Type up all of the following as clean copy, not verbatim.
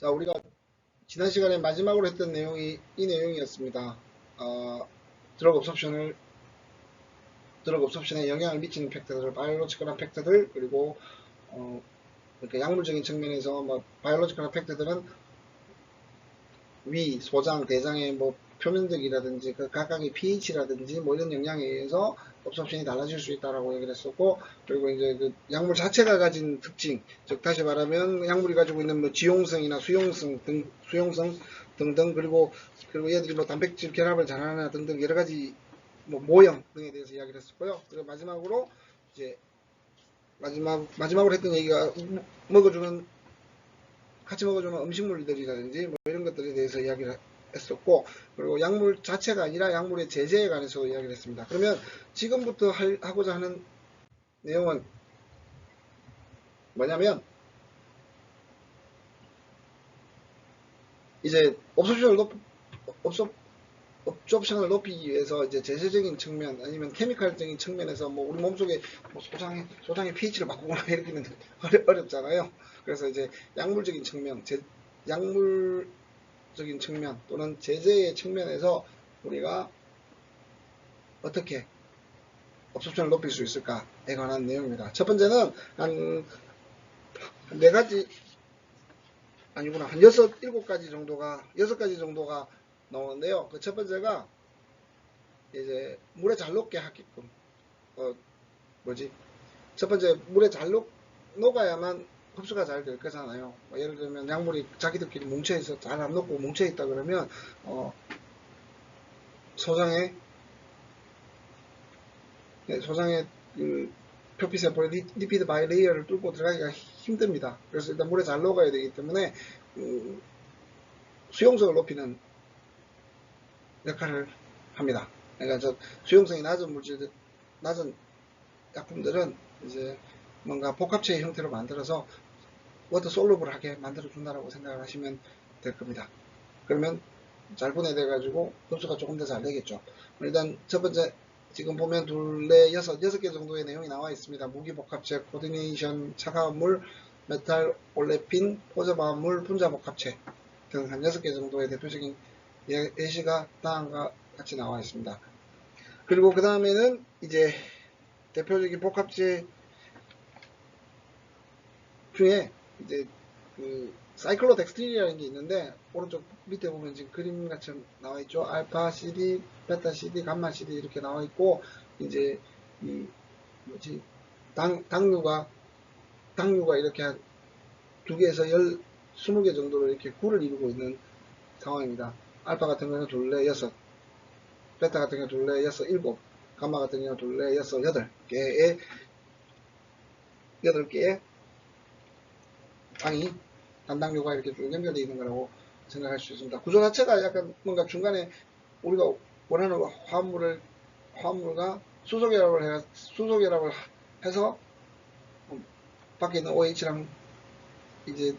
자, 우리가 지난 시간에 마지막으로 했던 내용이 이 내용이었습니다. 드러그 옵섭션에 영향을 미치는 팩터들, 바이올로지컬한 팩터들, 그리고 이렇게 약물적인 측면에서 바이올로지컬한 팩터들은 위, 소장, 대장의 표면적이라든지 그 각각의 pH라든지 이런 영향에 의해서 옵섭션이 달라질 수 있다라고 얘기를 했었고, 그리고 이제 그 약물 자체가 가진 특징, 즉 다시 말하면 약물이 가지고 있는 지용성이나 수용성 등등, 그리고 얘들이 단백질 결합을 잘하나 등등 여러 가지 모형 등에 대해서 이야기를 했었고요. 그리고 마지막으로 이제 마지막으로 했던 얘기가 같이 먹어주는 음식물들이라든지 이런 것들에 대해서 이야기를 했었고, 그리고 약물 자체가 아니라 약물의 제제에 관해서도 이야기를 했습니다. 그러면 지금부터 하고자 하는 내용은 뭐냐면, 이제 옵션을 높이기 위해서 이제 제세적인 측면 아니면 케미칼적인 측면에서 우리 몸속에 소장의 pH를 바꾸거나 이렇게는 어렵잖아요. 그래서 이제 약물적인 측면, 약물적인 측면 또는 제제의 측면에서 우리가 어떻게 옵션을 높일 수 있을까에 관한 내용입니다. 첫 번째는 한 4가지 아니구나, 한 6가지 정도가 나오는데요. 그 첫 번째가 이제 물에 잘 녹게 하게끔, 첫 번째, 물에 잘 녹아야만 흡수가 잘 될 거잖아요. 예를 들면 약물이 자기들끼리 뭉쳐있어 잘 안 녹고 뭉쳐있다 그러면 소장의 그 표피세포의 리피드 바이레이어를 뚫고 들어가기가 힘듭니다. 그래서 일단 물에 잘 녹아야 되기 때문에 수용성을 높이는 역할을 합니다. 그러니까 수용성이 낮은 약품들은 이제 뭔가 복합체의 형태로 만들어서 워터 솔루블하게 만들어 준다라고 생각을 하시면 될 겁니다. 그러면 잘 분해돼 가지고 흡수가 조금 더 잘 되겠죠. 일단 첫 번째, 지금 보면 둘레 6개 정도의 내용이 나와 있습니다. 무기복합체, 코디네이션, 차가운 물, 메탈, 올레핀, 포저방물, 분자복합체 등 한 6개 정도의 대표적인 예시가 다음과 같이 나와 있습니다. 그리고 그 다음에는 이제 대표적인 복합체 중에 이제 그 사이클로덱스트린이라는 게 있는데, 오른쪽 밑에 보면 지금 그림같이 나와 있죠. 알파 CD, 베타 CD, 감마 CD 이렇게 나와 있고, 이제 이 당류가 이렇게 한 2개에서 20개 정도로 이렇게 굴을 이루고 있는 상황입니다. 알파 같은 경우는 둘레 6, 베타 같은 경우는 둘레 6, 7, 감마 같은 경우는 둘레 6, 8개의 당이 단당류가 이렇게 쭉 연결되어 있는 거라고 생각할 수 있습니다. 구조 자체가 약간 뭔가 중간에 우리가 원하는 화합물과 수소결합을 해서 밖에 있는 OH랑 이제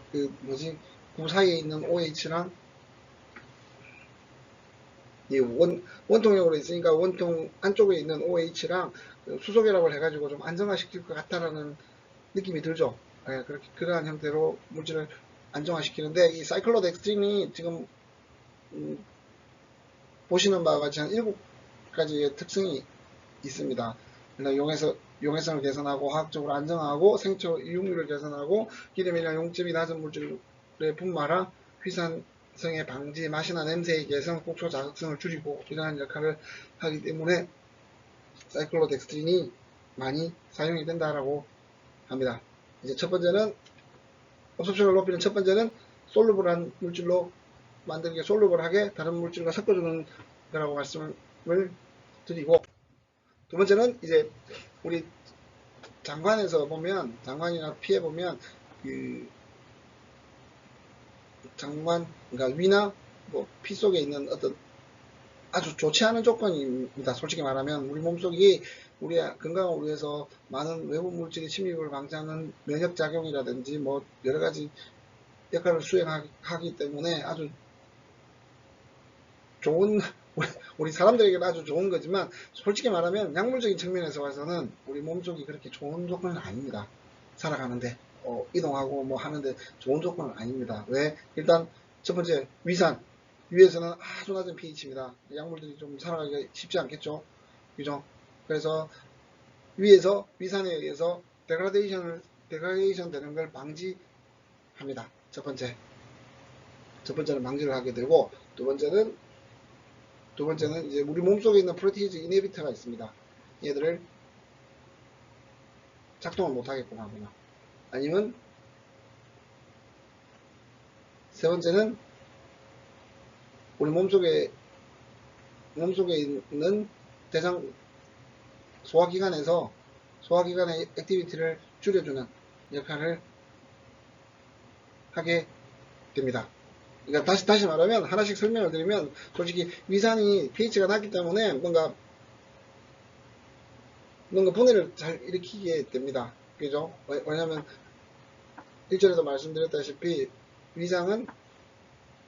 구 사이에 있는 OH랑 원통형으로 있으니까 원통 안쪽에 있는 OH랑 수소결합을 해가지고 좀 안정화시킬 것 같다라는 느낌이 들죠. 네, 그러한 형태로 물질을 안정화시키는데, 이 사이클로덱스트린이 지금 보시는 바와 같이 한 7가지의 특성이 있습니다. 용해성을 개선하고 화학적으로 안정하고 생초 이용률을 개선하고 기름이나 용점이 낮은 물질의 분말화, 휘산성의 방지, 맛이나 냄새의 개선, 곡소 자극성을 줄이고 이러한 역할을 하기 때문에 사이클로덱스트린이 많이 사용이 된다라고 합니다. 이제 첫 번째는 옵섭션을 높이는 첫 번째는 솔루블한 물질로 만들게, 솔루블하게 다른 물질과 섞어주는 거라고 말씀을 드리고, 두 번째는 이제 우리 장관에서 보면, 장관이나 피해 보면 그 장관, 그러니까 위나 피 속에 있는 어떤 아주 좋지 않은 조건입니다. 솔직히 말하면 우리 몸속이 우리 건강을 위해서 많은 외부 물질의 침입을 방지하는 면역작용이라든지 여러가지 역할을 수행하기 때문에 아주 좋은, 우리 사람들에게는 아주 좋은 거지만, 솔직히 말하면 약물적인 측면에서 봐서는 우리 몸속이 그렇게 좋은 조건은 아닙니다. 살아가는데. 이동하고 뭐 하는데 좋은 조건은 아닙니다. 왜? 일단 첫 번째 위산 위에서는 아주 낮은 pH입니다. 약물들이 좀 살아가기가 쉽지 않겠죠. 그죠? 그래서 위에서 위산에 의해서 데그라데이션 되는 걸 방지합니다. 첫 번째는 방지를 하게 되고, 두 번째는 이제 우리 몸속에 있는 프로티즈 이네비터가 있습니다. 얘들을 작동을 못하게끔 하거나, 아니면 세 번째는 우리 몸속에 있는 소화기관의 액티비티를 줄여주는 역할을 하게 됩니다. 그러니까 다시 말하면 하나씩 설명을 드리면, 솔직히 위산이 pH가 낮기 때문에 뭔가 분해를 잘 일으키게 됩니다. 그죠? 왜냐하면 1절에도 말씀드렸다시피 위장은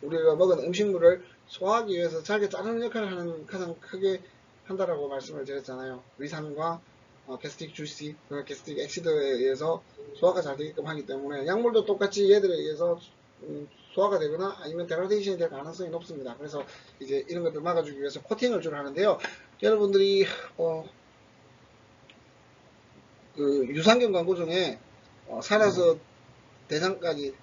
우리가 먹은 음식물을 소화하기 위해서 잘게 자르는 역할을 하는 가장 크게 한다라고 말씀을 드렸잖아요. 위산과 게스틱 주시, 게스틱 엑시드에 의해서 소화가 잘 되게끔 하기 때문에 약물도 똑같이 얘들에 의해서 소화가 되거나 아니면 데그라데이션이 될 가능성이 높습니다. 그래서 이제 이런 것들 막아주기 위해서 코팅을 주로 하는데요. 여러분들이 그 유산균 광고 중에 살아서 대상까지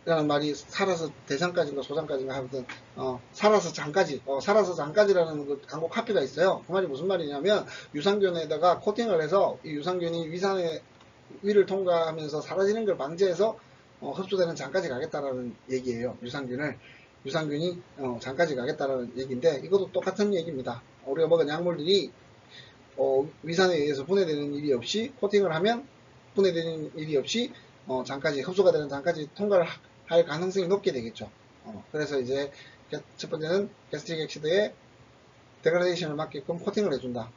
라는 말이 살아서 대상까지인가 소장까지인가 하여튼 살아서 장까지라는 그 광고 카피가 있어요. 그 말이 무슨 말이냐면 유산균에다가 코팅을 해서 이 유산균이 위산의 위를 통과하면서 사라지는 걸 방지해서 흡수되는 장까지 가겠다라는 얘기예요. 유산균이 장까지 가겠다라는 얘기인데, 이것도 똑같은 얘기입니다. 우리가 먹은 약물들이 위산에 의해서 분해되는 일이 없이 코팅을 하면 분해되는 일이 없이 장까지 흡수가 되는 장까지 통과를 할 가능성이 높게 되겠죠. 그래서 이제 첫 번째는 게스트릭 엑시드의 데그라데이션을 막게끔 코팅을 해준다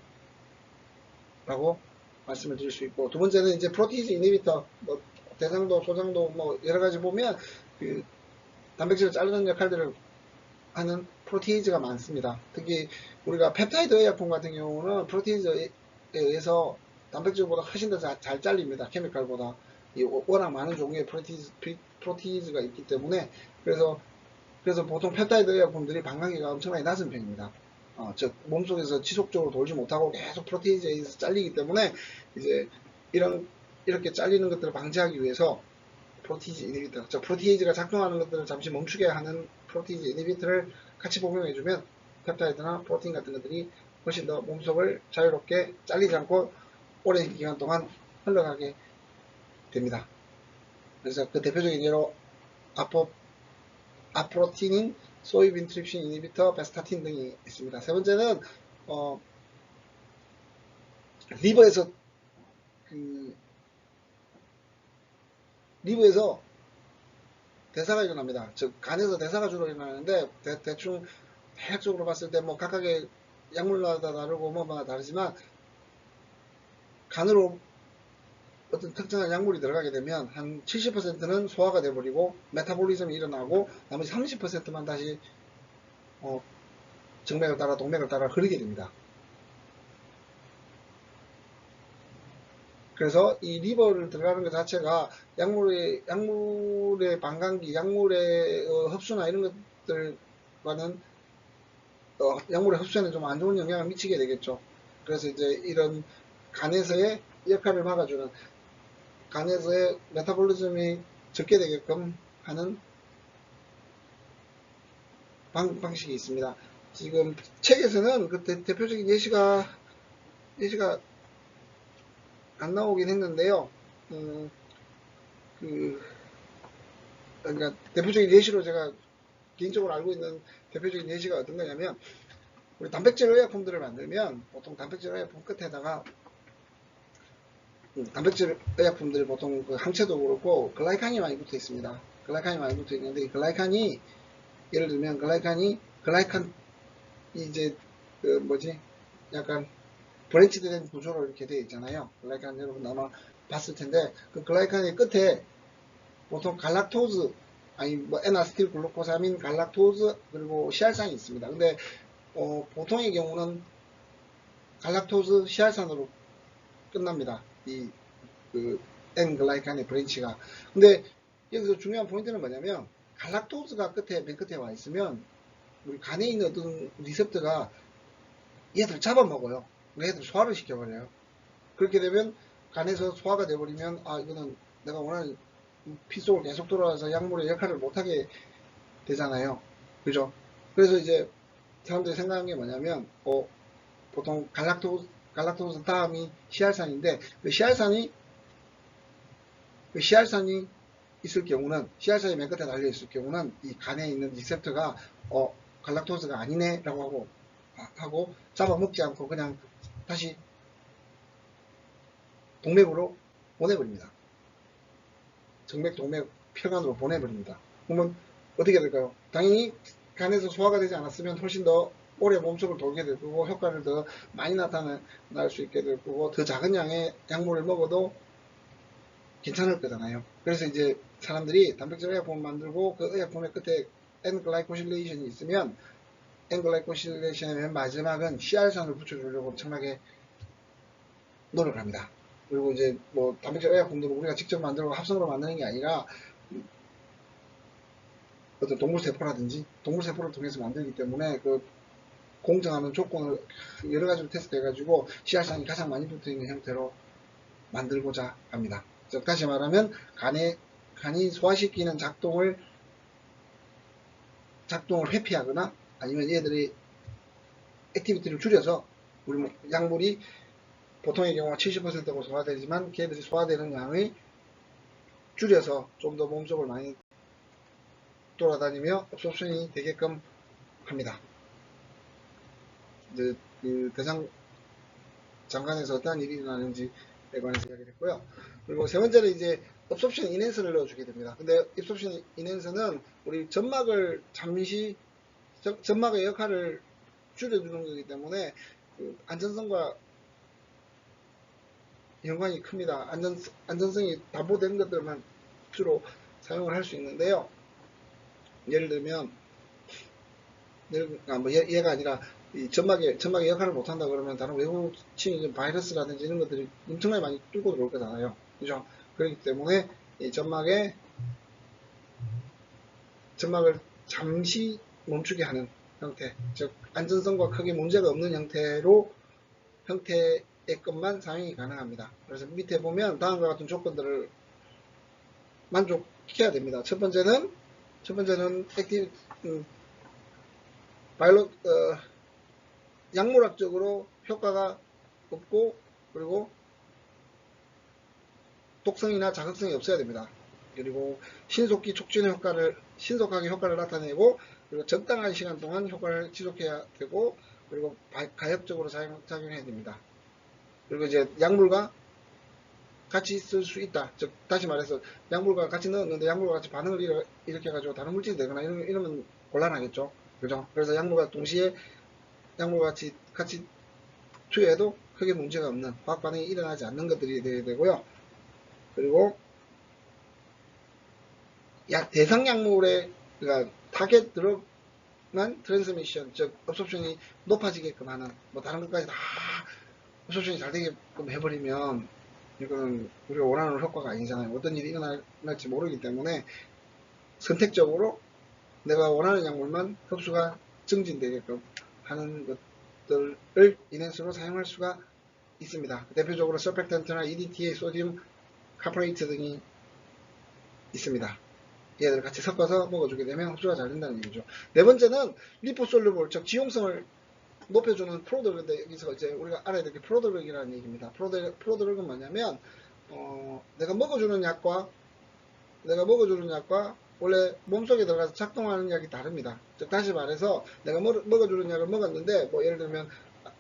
라고 말씀을 드릴 수 있고, 두 번째는 이제 프로티즈 이니비터, 뭐 대상도 소장도 뭐 여러가지 보면 그 단백질을 자르는 역할들을 하는 프로티즈가 많습니다. 특히 우리가 펩타이드 의약품 같은 경우는 프로티즈에 의해서 단백질보다 훨씬 더 잘 잘립니다. 케미칼보다. 워낙 많은 종류의 프로티즈가 있기 때문에, 그래서 보통 펩타이드 의약품들이 방광기가 엄청나게 낮은 편입니다. 즉 몸속에서 지속적으로 돌지 못하고 계속 프로티즈에 의해서 잘리기 때문에 이제 이렇게 잘리는 것들을 방지하기 위해서 프로티즈 이니비터, 프로티즈가 작동하는 것들을 잠시 멈추게 하는 프로티즈 이니비터를 같이 복용해주면 펩타이드나 프로틴 같은 것들이 훨씬 더 몸속을 자유롭게 잘리지 않고 오랜 기간 동안 흘러가게 됩니다. 그래서 그 대표적인 예로 아프로티닌, 소이빈 트립신 이니비터, 베스타틴 등이 있습니다. 세 번째는 리버에서 대사가 일어납니다. 즉 간에서 대사가 주로 일어나는데 대충 대략적으로 봤을 때 뭐 각각의 약물마다 다르고 뭐마다 다르지만, 간으로 어떤 특정한 약물이 들어가게 되면 한 70%는 소화가 돼버리고 메타볼리즘이 일어나고 나머지 30%만 다시 정맥을 따라 동맥을 따라 흐르게 됩니다. 그래서 이 리버를 들어가는 것 자체가 약물의 방광기, 약물의 흡수나 이런 것들과는 약물의 흡수에는 좀 안 좋은 영향을 미치게 되겠죠. 그래서 이제 이런 간에서의 역할을 막아주는, 간에서의 메타볼리즘이 적게 되게끔 하는 방식이 있습니다. 지금 책에서는 그 대표적인 예시가 안 나오긴 했는데요. 그러니까 대표적인 예시로 제가 개인적으로 알고 있는 대표적인 예시가 어떤 거냐면, 우리 단백질 의약품들을 만들면 보통 단백질 의약품 끝에다가 단백질 의약품들 보통 그 항체도 그렇고 글라이칸이 많이 붙어 있습니다. 글라이칸이 많이 붙어 있는데, 이 글라이칸이 예를 들면 글라이칸이 이제 그 약간 브랜치된 구조로 이렇게 되어 있잖아요. 글라이칸 여러분 아마 봤을 텐데, 그 글라이칸의 끝에 보통 갈락토즈, 아니 뭐 에나스틸 글루코사민, 갈락토즈, 그리고 시알산이 있습니다. 근데 보통의 경우는 갈락토즈, 시알산으로 끝납니다. 이 그 N글라이칸의 브랜치가. 근데 여기서 중요한 포인트는 뭐냐면 갈락토스가 맨 끝에 와 있으면 우리 간에 있는 어떤 리셉터가 얘들 잡아먹어요. 얘들 소화를 시켜버려요. 그렇게 되면 간에서 소화가 돼버리면 이거는 내가 원하는 피 속을 계속 돌아와서 약물의 역할을 못하게 되잖아요. 그죠? 그래서 이제 사람들이 생각하는 게 뭐냐면 보통 갈락토스 다음이 시알산인데 그 시알산이 있을 경우는 시알산이 맨 끝에 달려 있을 경우는 이 간에 있는 리셉터가 갈락토스가 아니네 라고 하고 잡아먹지 않고 그냥 다시 동맥으로 보내버립니다. 정맥, 동맥, 혈관으로 보내버립니다. 그러면 어떻게 될까요? 당연히 간에서 소화가 되지 않았으면 훨씬 더 오래 몸속을 돌게 될 거고 효과를 더 많이 나타날 수 있게 될 거고 더 작은 양의 약물을 먹어도 괜찮을 거잖아요. 그래서 이제 사람들이 단백질 의약품을 만들고 그 의약품의 끝에 N글라이코실레이션이 있으면 N글라이코실레이션의 맨 마지막은 시알산을 붙여주려고 엄청나게 노력을 합니다. 그리고 이제 뭐 단백질 의약품들은 우리가 직접 만들고 합성으로 만드는 게 아니라 어떤 동물세포라든지 동물세포를 통해서 만들기 때문에 그 공정하는 조건을 여러 가지로 테스트해가지고 시알산이 가장 많이 붙어있는 형태로 만들고자 합니다. 즉 다시 말하면 간이 소화시키는 작동을 회피하거나 아니면 얘들이 액티비티를 줄여서 우리 약물이 보통의 경우가 70%고 소화되지만 걔들이 소화되는 양을 줄여서 좀 더 몸속을 많이 돌아다니며 옵소션이 되게끔 합니다. 그 대장 장관에서 어떠한 일이 일어나는지에 관해서 이야기를 했고요. 그리고 세 번째는 이제 옵소션 인핸서를 넣어주게 됩니다. 근데 옵소션 인핸서는 우리 점막을 점막의 역할을 줄여주는 거기 때문에 그 안전성과 연관이 큽니다. 안전성이 담보된 것들만 주로 사용을 할 수 있는데요. 예를 들면 얘가 아니라 이 점막의 역할을 못한다 그러면 다른 외부 침입 바이러스라든지 이런 것들이 엄청나게 많이 뚫고 들어올 거잖아요. 그죠? 그렇기 때문에 이 점막을 잠시 멈추게 하는 형태, 즉 안전성과 크게 문제가 없는 형태의 것만 사용이 가능합니다. 그래서 밑에 보면 다음과 같은 조건들을 만족해야 됩니다. 첫 번째는 약물학적으로 효과가 없고 그리고 독성이나 자극성이 없어야 됩니다. 그리고 신속히 신속하게 효과를 나타내고 그리고 적당한 시간 동안 효과를 지속해야 되고 그리고 가역적으로 작용해야 됩니다. 그리고 이제 약물과 같이 쓸 수 있다. 즉 다시 말해서 약물과 같이 넣었는데 약물과 같이 반응을 일으켜가지고 다른 물질이 되거나 이러면 곤란하겠죠. 그죠? 그래서 약물과 같이 투여해도 크게 문제가 없는 화학 반응이 일어나지 않는 것들이 되어야 되고요. 그리고 대상 약물의 그러니까 타겟 드럭만 트랜스미션 즉 업소션이 높아지게끔 하는 뭐 다른 것까지 다 업소션이 잘 되게끔 해버리면 이거는 우리가 원하는 효과가 아니잖아요. 어떤 일이 일어날지 모르기 때문에 선택적으로 내가 원하는 약물만 흡수가 증진되게끔 하는 것들을 인핸서로 사용할 수가 있습니다. 대표적으로 서펙턴트나 EDTA, 소디움 카프레이트 등이 있습니다. 얘들 같이 섞어서 먹어주게 되면 흡수가 잘 된다는 얘기죠. 네 번째는 리포솔루볼, 즉 지용성을 높여주는 프로드럭인데 여기서 이제 우리가 알아야 될 게 프로드럭이라는 얘기입니다. 프로드럭은 뭐냐면 내가 먹어주는 약과 원래 몸속에 들어가서 작동하는 약이 다릅니다. 즉 다시 말해서 내가 먹어주는 약을 먹었는데 뭐 예를 들면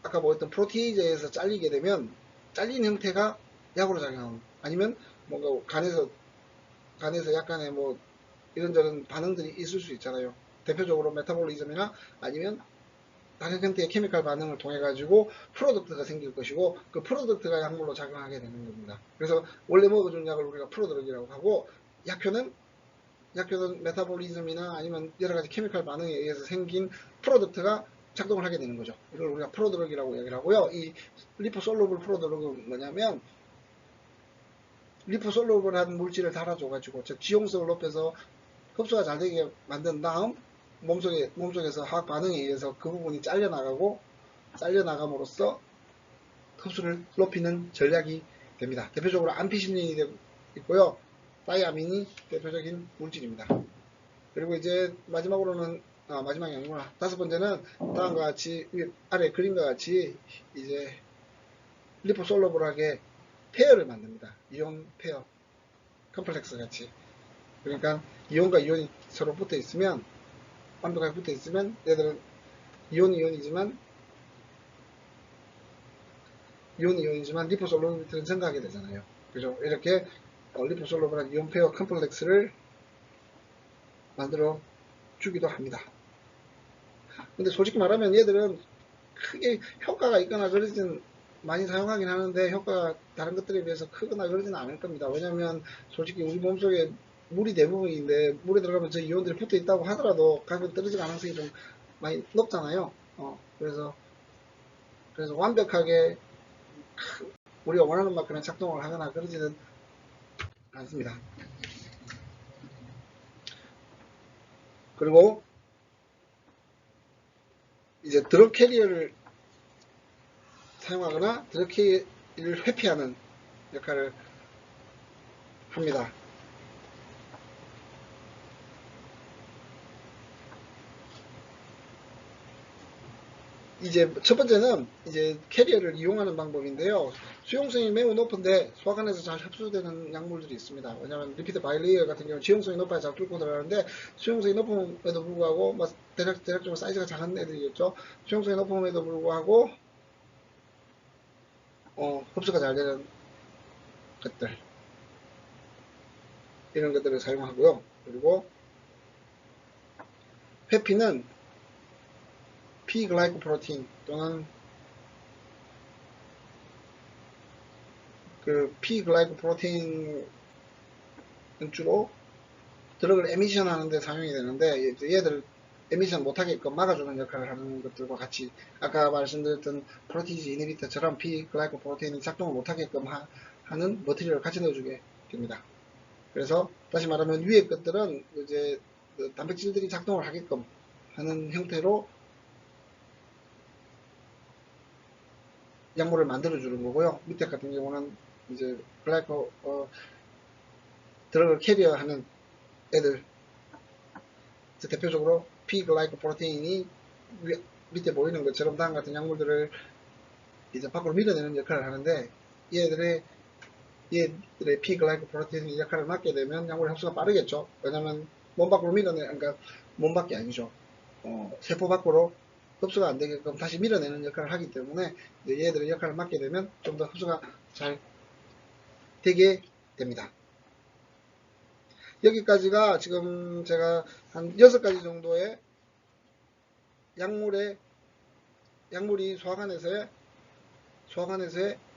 아까 뭐했던 프로티에이즈에서 잘리게 되면 잘린 형태가 약으로 작용하고 아니면 뭔가 간에서 약간의 뭐 이런저런 반응들이 있을 수 있잖아요. 대표적으로 메타볼리즘이나 아니면 다른 형태의 케미칼 반응을 통해 가지고 프로덕트가 생길 것이고 그 프로덕트가 약물로 작용하게 되는 겁니다. 그래서 원래 먹어준 약을 우리가 프로드럭이라고 하고 약효는 메타볼리즘이나 아니면 여러 가지 케미칼 반응에 의해서 생긴 프로덕트가 작동을 하게 되는 거죠. 이걸 우리가 프로드럭이라고 얘기를 하고요. 이 리포솔루블 프로드럭은 뭐냐면 리포솔루블한 물질을 달아줘가지고 즉 지용성을 높여서 흡수가 잘 되게 만든 다음 몸속에서 화학 반응에 의해서 그 부분이 잘려나감으로써 흡수를 높이는 전략이 됩니다. 대표적으로 암피시닌이 있고요. 다이아민이 대표적인 물질입니다. 그리고 이제 마지막으로는 마지막이 아니구나. 다섯 번째는 다음과 같이 아래 그림과 같이 이제 리포솔루블하게 페어를 만듭니다. 이온 페어 컴플렉스 같이. 그러니까 이온과 이온이 서로 붙어 있으면 완벽하게 붙어 있으면 얘들은 이온이지만 리포솔루블들은 증가하게 되잖아요. 그죠? 이렇게 리포솔루블한 이온 페어 컴플렉스를 만들어 주기도 합니다. 근데 솔직히 말하면 얘들은 크게 효과가 있거나 그러진 많이 사용하긴 하는데 효과가 다른 것들에 비해서 크거나 그러지는 않을 겁니다. 왜냐면 솔직히 우리 몸속에 물이 대부분인데 물에 들어가면 저 이온들이 붙어 있다고 하더라도 가끔 떨어질 가능성이 좀 많이 높잖아요. 그래서 완벽하게 우리가 원하는 만큼 작동을 하거나 그러지는 않습니다. 그리고 이제 드럭 캐리어를 사용하거나 드럭 캐리어를 회피하는 역할을 합니다. 이제 첫 번째는 이제 캐리어를 이용하는 방법인데요. 수용성이 매우 높은데 소화관에서 잘 흡수되는 약물들이 있습니다. 왜냐하면 리피드 바이레이어 같은 경우는 지용성이 높아야 잘 뚫고 들어가는데 수용성이 높음에도 불구하고 대략적으로 사이즈가 작은 애들이겠죠. 수용성이 높음에도 불구하고 흡수가 잘 되는 것들, 이런 것들을 사용하고요. 그리고 회피는 P글라이코프로틴 또는 그 P글라이코프로틴은 주로 드럭을 에미션 하는데 사용이 되는데 얘들 에미션 못하게끔 막아주는 역할을 하는 것들과 같이 아까 말씀드렸던 프로티지 이니비터처럼 P글라이코프로틴이 작동을 못하게끔 하는 머티리얼을 같이 넣어주게 됩니다. 그래서 다시 말하면 위의 것들은 이제 단백질들이 작동을 하게끔 하는 형태로 약물을 만들어주는 거고요. 밑에 같은 경우는 이제 드럭을 캐리어하는 애들, 대표적으로 P글라이코프로테인이 밑에 보이는 것처럼 다음 같은 약물들을 이제 밖으로 밀어내는 역할을 하는데 얘들의 P글라이코프로테인 역할을 맡게 되면 약물의 흡수가 빠르겠죠. 왜냐면 몸 밖으로 그러니까 몸 밖이 아니죠. 세포 밖으로 흡수가 안 되게끔 다시 밀어내는 역할을 하기 때문에 얘들의 역할을 맡게 되면 좀 더 흡수가 잘 되게 됩니다. 여기까지가 지금 제가 한 6가지 정도의 약물이 소화관에서의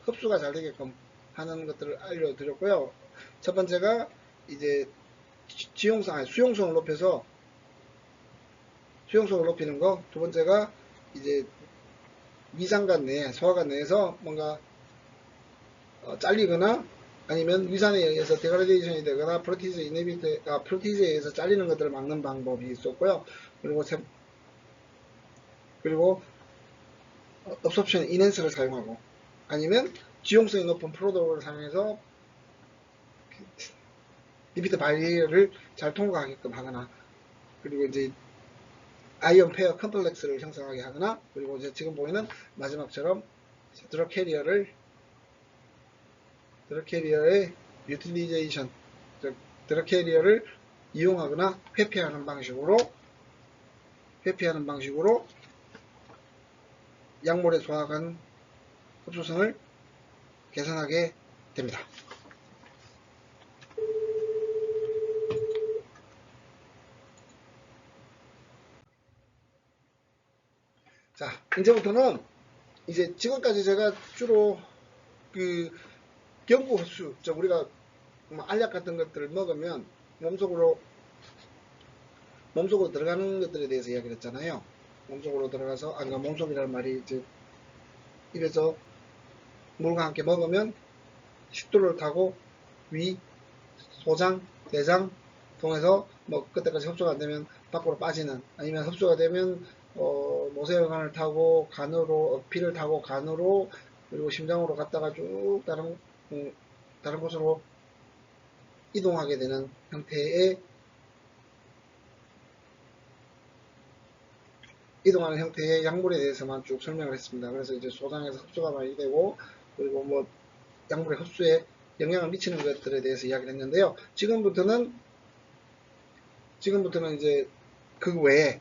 흡수가 잘 되게끔 하는 것들을 알려드렸고요. 첫 번째가 이제 수용성을 높여서 수용성을 높이는 거. 두 번째가 이제 위장관 내에, 소화관 내에서 뭔가 잘리거나 아니면 위산에 의해서 데그라데이션이 되거나 프로티즈에 의해서 잘리는 것들을 막는 방법이 있었고요. 그리고 업소션 인핸스를 사용하고 아니면 지용성이 높은 프로도를 사용해서 리피드 바리어를 잘 통과하게끔 하거나 그리고 이제 아이온 페어 컴플렉스를 형성하게 하거나 그리고 이제 지금 보이는 마지막처럼 드럭 캐리어의 유틸리제이션, 드럭 캐리어를 이용하거나 회피하는 방식으로 약물의 소화관 흡수성을 개선하게 됩니다. 자, 이제부터는 이제 지금까지 제가 주로 그 경구 흡수, 우리가 알약 같은 것들을 먹으면 몸속으로 들어가는 것들에 대해서 이야기를 했잖아요. 몸속으로 들어가서, 몸속이라는 말이 이제 입에서 물과 함께 먹으면 식도를 타고 위, 소장, 내장 통해서 뭐 그때까지 흡수가 안 되면 밖으로 빠지는, 아니면 흡수가 되면 모세혈관을 타고 간으로, 피를 타고 간으로, 그리고 심장으로 갔다가 쭉 다른 곳으로 이동하게 되는 형태의 이동하는 형태의 약물에 대해서만 쭉 설명을 했습니다. 그래서 이제 소장에서 흡수가 많이 되고, 그리고 뭐 약물의 흡수에 영향을 미치는 것들에 대해서 이야기를 했는데요. 지금부터는 이제 그 외에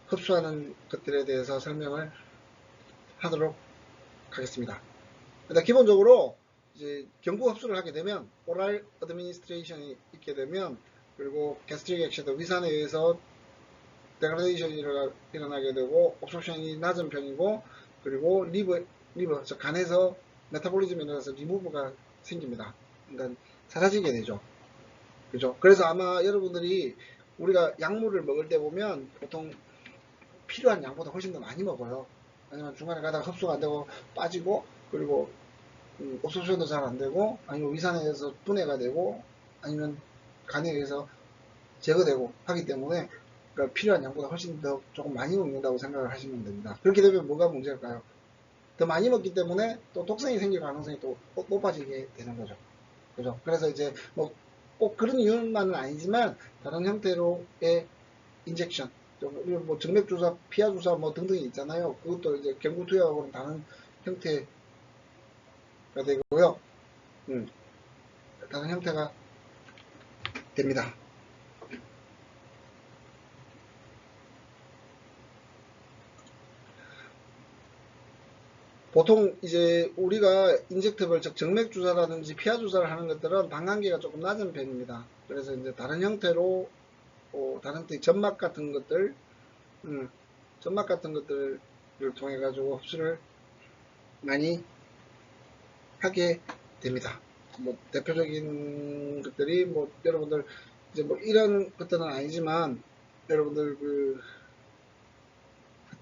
흡수하는 것들에 대해서 설명을 하도록 하겠습니다. 일단 기본적으로 이제 경구 흡수를 하게 되면 오랄 어드미니스트레이션이 있게 되면, 그리고 게스트릭 액션도 위산에 의해서 데그라데이션이 일어나게 되고, 옵소션이 낮은 편이고, 그리고 리버 즉 간에서 메타볼리즘이 일어나서 리무브가 생깁니다. 그러니까 사라지게 되죠. 그죠? 그래서 아마 여러분들이 우리가 약물을 먹을 때 보면 보통 필요한 양보다 훨씬 더 많이 먹어요. 아니면 중간에 가다가 흡수가 안 되고 빠지고, 그리고 옵소션도 잘 안 되고, 아니면 위산에 의해서 분해가 되고, 아니면 간에 의해서 제거되고 하기 때문에, 그러니까 필요한 양보다 훨씬 더 조금 많이 먹는다고 생각을 하시면 됩니다. 그렇게 되면 뭐가 문제일까요? 더 많이 먹기 때문에 또 독성이 생길 가능성이 또 높아지게 되는 거죠. 그죠? 그래서 이제 뭐 꼭 그런 이유만은 아니지만 다른 형태로의 인젝션, 뭐 정맥주사, 피하주사 뭐 등등이 있잖아요. 그것도 이제 경구투여하고는 다른 형태가 되고요. 다른 형태가 됩니다. 보통 이제 우리가 인젝터블, 즉 정맥주사라든지 피하주사를 하는 것들은 방광계가 조금 낮은 편입니다. 그래서 이제 다른 형태로 다른 형태의 점막 같은 것들, 점막 같은 것들을 통해 가지고 흡수를 많이 하게 됩니다. 뭐 대표적인 것들이 뭐 여러분들 이제 뭐 이런 것들은 아니지만, 여러분들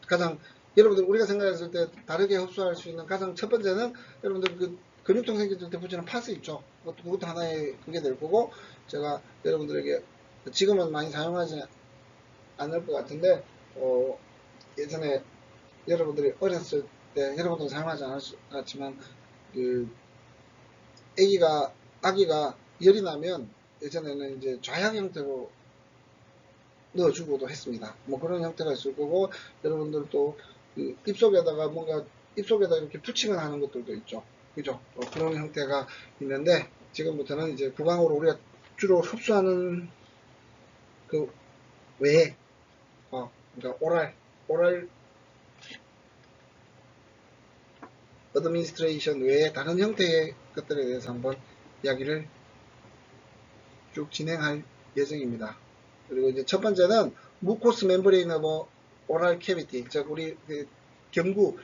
가장 여러분들 우리가 생각했을 때 다르게 흡수할 수 있는 가장 첫 번째는, 여러분들 근육통 생길 때 붙이는 파스 있죠. 그것도 하나의 그게 될 거고, 제가 여러분들에게 지금은 많이 사용하지 않을 것 같은데, 예전에 여러분들이 어렸을 때 여러분들 사용하지 않았지만, 아기가 열이 나면 예전에는 이제 좌약 형태로 넣어주고도 했습니다. 뭐 그런 형태가 있을 거고, 여러분들도 입속에다 이렇게 붙이거나 하는 것들도 있죠. 그죠? 그런 형태가 있는데, 지금부터는 이제 구강으로 우리가 주로 흡수하는 그 외에, 그러니까 오랄 어드미니스트레이션 외에 다른 형태의 것들에 대해서 한번 이야기를 쭉 진행할 예정입니다. 그리고 이제 첫 번째는 무코스 멤브레인 오브 오랄 캐비티, 즉 우리 경구,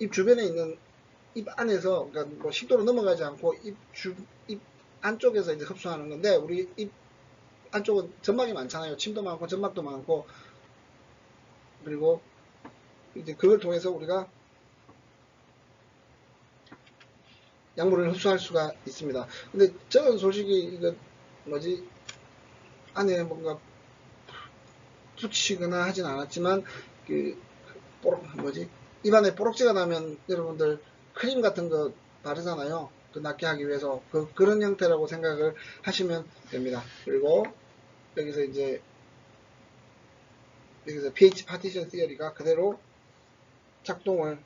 입 주변에 있는, 입 안에서, 그러니까 뭐 식도로 넘어가지 않고 입 안쪽에서 이제 흡수하는 건데, 우리 입 안쪽은 점막이 많잖아요. 침도 많고 점막도 많고, 그리고 이제 그걸 통해서 우리가 약물을 흡수할 수가 있습니다. 근데 저는 솔직히 이거 안에 뭔가 붙이거나 하진 않았지만, 입안에 뽀록지가 나면 여러분들 크림 같은 거 바르잖아요. 낫게 하기 위해서. 그런 형태라고 생각을 하시면 됩니다. 그리고 여기서 pH 파티션 시어리가 그대로 작동을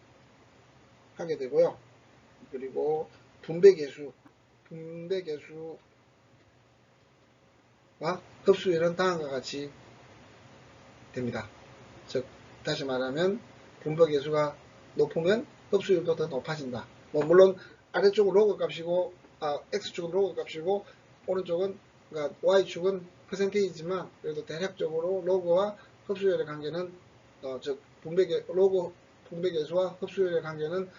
하게 되고요. 그리고 분배계수와 흡수율은 다음과 같이 됩니다. 즉 다시 말하면 분배계수가 높으면 흡수율도 더 높아진다. 뭐 물론 아래쪽은 로그 값이고, X축은 로그 값이고, 오른쪽은, 그러니까 Y축은 퍼센테이지만, 그래도 대략적으로 로그와 흡수율의 관계는, 즉 로그 분배계수와 흡수율의 관계는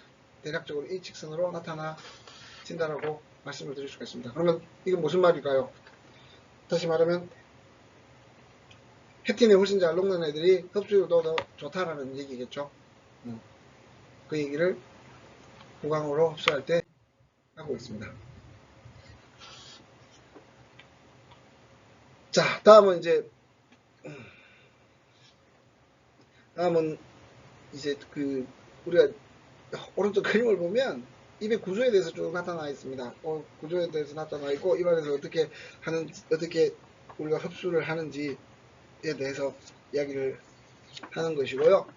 대략적으로 이 직선으로 나타나진다라고 말씀을 드릴 수가 있습니다. 그러면 이건 무슨 말일까요? 다시 말하면 해틴에 훨씬 잘 녹는 애들이 흡수율도 더 좋다라는 얘기겠죠. 그 얘기를 구강으로 흡수할 때 하고 있습니다. 자, 다음은 이제 우리가 오른쪽 그림을 보면 입의 구조에 대해서 쭉 나타나 있습니다. 구조에 대해서 나타나 있고 입안에서 어떻게 우리가 흡수를 하는지에 대해서 이야기를 하는 것이고요.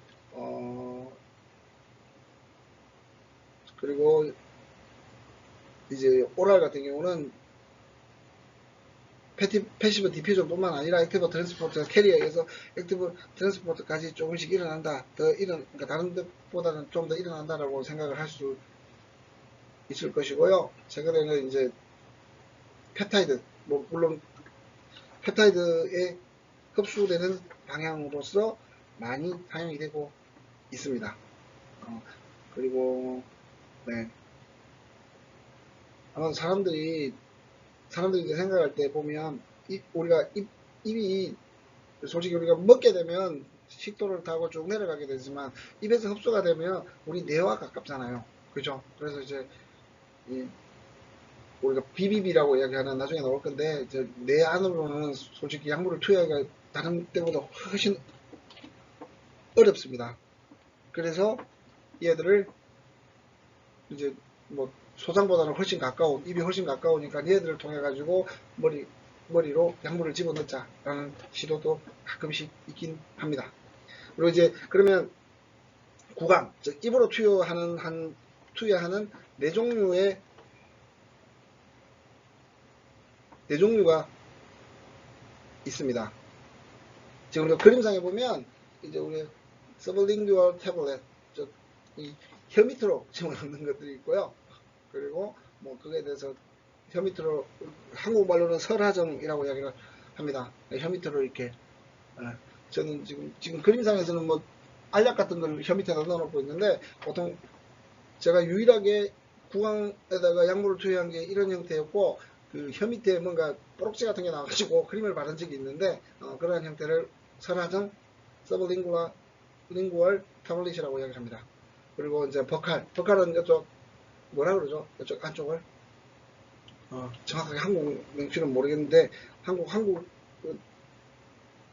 그리고 이제 오랄 같은 경우는 패시브 디퓨전 뿐만 아니라 액티브 트랜스포트 캐리어에 의해서 액티브 트랜스포트까지 조금씩 일어난다. 그러니까 다른 데보다는 좀 더 일어난다라고 생각을 할 수 있을 것이고요. 최근에는 이제 펩타이드, 물론 펩타이드에 흡수되는 방향으로서 많이 사용이 되고 있습니다. 그리고 네. 아마 사람들이 이제 생각할 때 보면 입이 솔직히 우리가 먹게 되면 식도를 타고 쭉 내려가게 되지만 입에서 흡수가 되면 우리 뇌와 가깝잖아요. 그죠? 그래서 이제 우리가 비비비라고 이야기하는 나중에 나올 건데 뇌 안으로는 솔직히 약물을 투여하기가 다른 때보다 훨씬 어렵습니다. 그래서 얘들을 이제 소장보다는 훨씬 가까운, 입이 훨씬 가까우니까 얘들을 통해 가지고 머리로 약물을 집어넣자라는 시도도 가끔씩 있긴 합니다. 그리고 이제 그러면 구강, 즉 입으로 투여하는 네 종류가 있습니다. 지금 우리가 그림상에 보면 이제 우리 서브링구얼 태블렛, 이 혀 밑으로 집어넣는 것들이 있고요. 그리고 그거에 대해서 혀 밑으로 한국말로는 설하정이라고 이야기를 합니다. 혀 밑으로 이렇게 저는 지금 그림상에서는 알약 같은 걸 혀 밑에다 넣어놓고 있는데 보통 제가 유일하게 구강에다가 약물을 투여한 게 이런 형태였고 혀 밑에 뭔가 뽀록지 같은 게 나와가지고 크림을 바른 적이 있는데 그러한 형태를 설하정 서브링구얼 타블릿이라고 이야기합니다. 그리고 이제 버칼은 이쪽 뭐라 그러죠? 이쪽 안쪽을 정확하게 한국 명칭은 모르겠는데 한국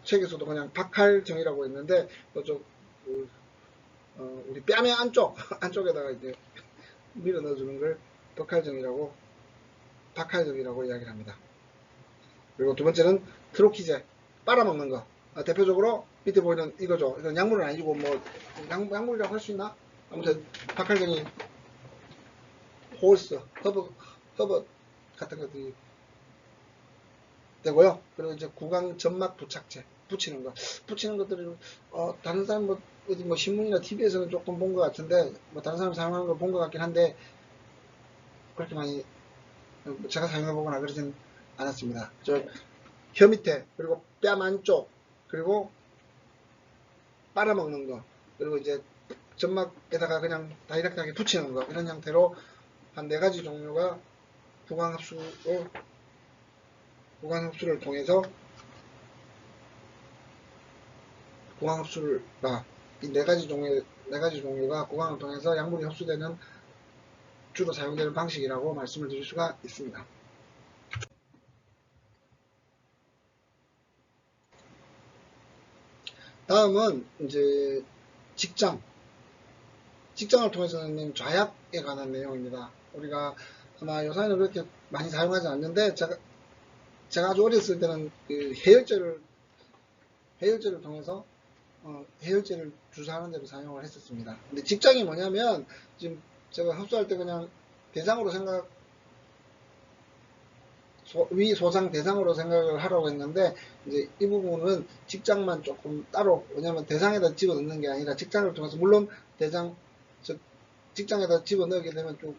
책에서도 그냥 박칼정이라고 했는데 이쪽 우리 뺨의 안쪽에다가 이제 밀어 넣어주는 걸 박칼정이라고 이야기를 합니다. 그리고 두 번째는 트로키제 빨아먹는 거. 대표적으로 밑에 보이는 이거죠. 이건 약물은 아니고 약물이라고 할 수 있나? 아무튼 박칼정이 홀스, 허브 같은 것들이 되고요. 그리고 이제 구강 점막 부착제 붙이는 것들을 다른 사람 어디 신문이나 TV에서는 조금 본 것 같은데 다른 사람 사용하는 걸 본 것 같긴 한데 그렇게 많이 제가 사용해보거나 그러진 않았습니다. 혀 밑에 그리고 뺨 안쪽 그리고 빨아먹는 거 그리고 이제 점막에다가 그냥 다이렉트하게 붙이는 거 이런 형태로 한 4가지 종류가 구강 흡수를 통해서 이 4가지 종류가 구강을 통해서 약물이 흡수되는 주로 사용되는 방식이라고 말씀을 드릴 수가 있습니다. 다음은 이제 직장을 통해서는 좌약에 관한 내용입니다. 우리가 아마 요새는 그렇게 많이 사용하지 않는데 제가 아주 어렸을 때는 해열제를 통해서 해열제를 주사하는 데로 사용을 했었습니다. 근데 직장이 뭐냐면 지금 제가 흡수할 때 그냥 대상으로 위 소장 대상으로 생각을 하라고 했는데 이제 이 부분은 직장만 조금 따로 왜냐면 대상에다 집어넣는 게 아니라 직장을 통해서 물론 직장에다 집어넣게 되면 좀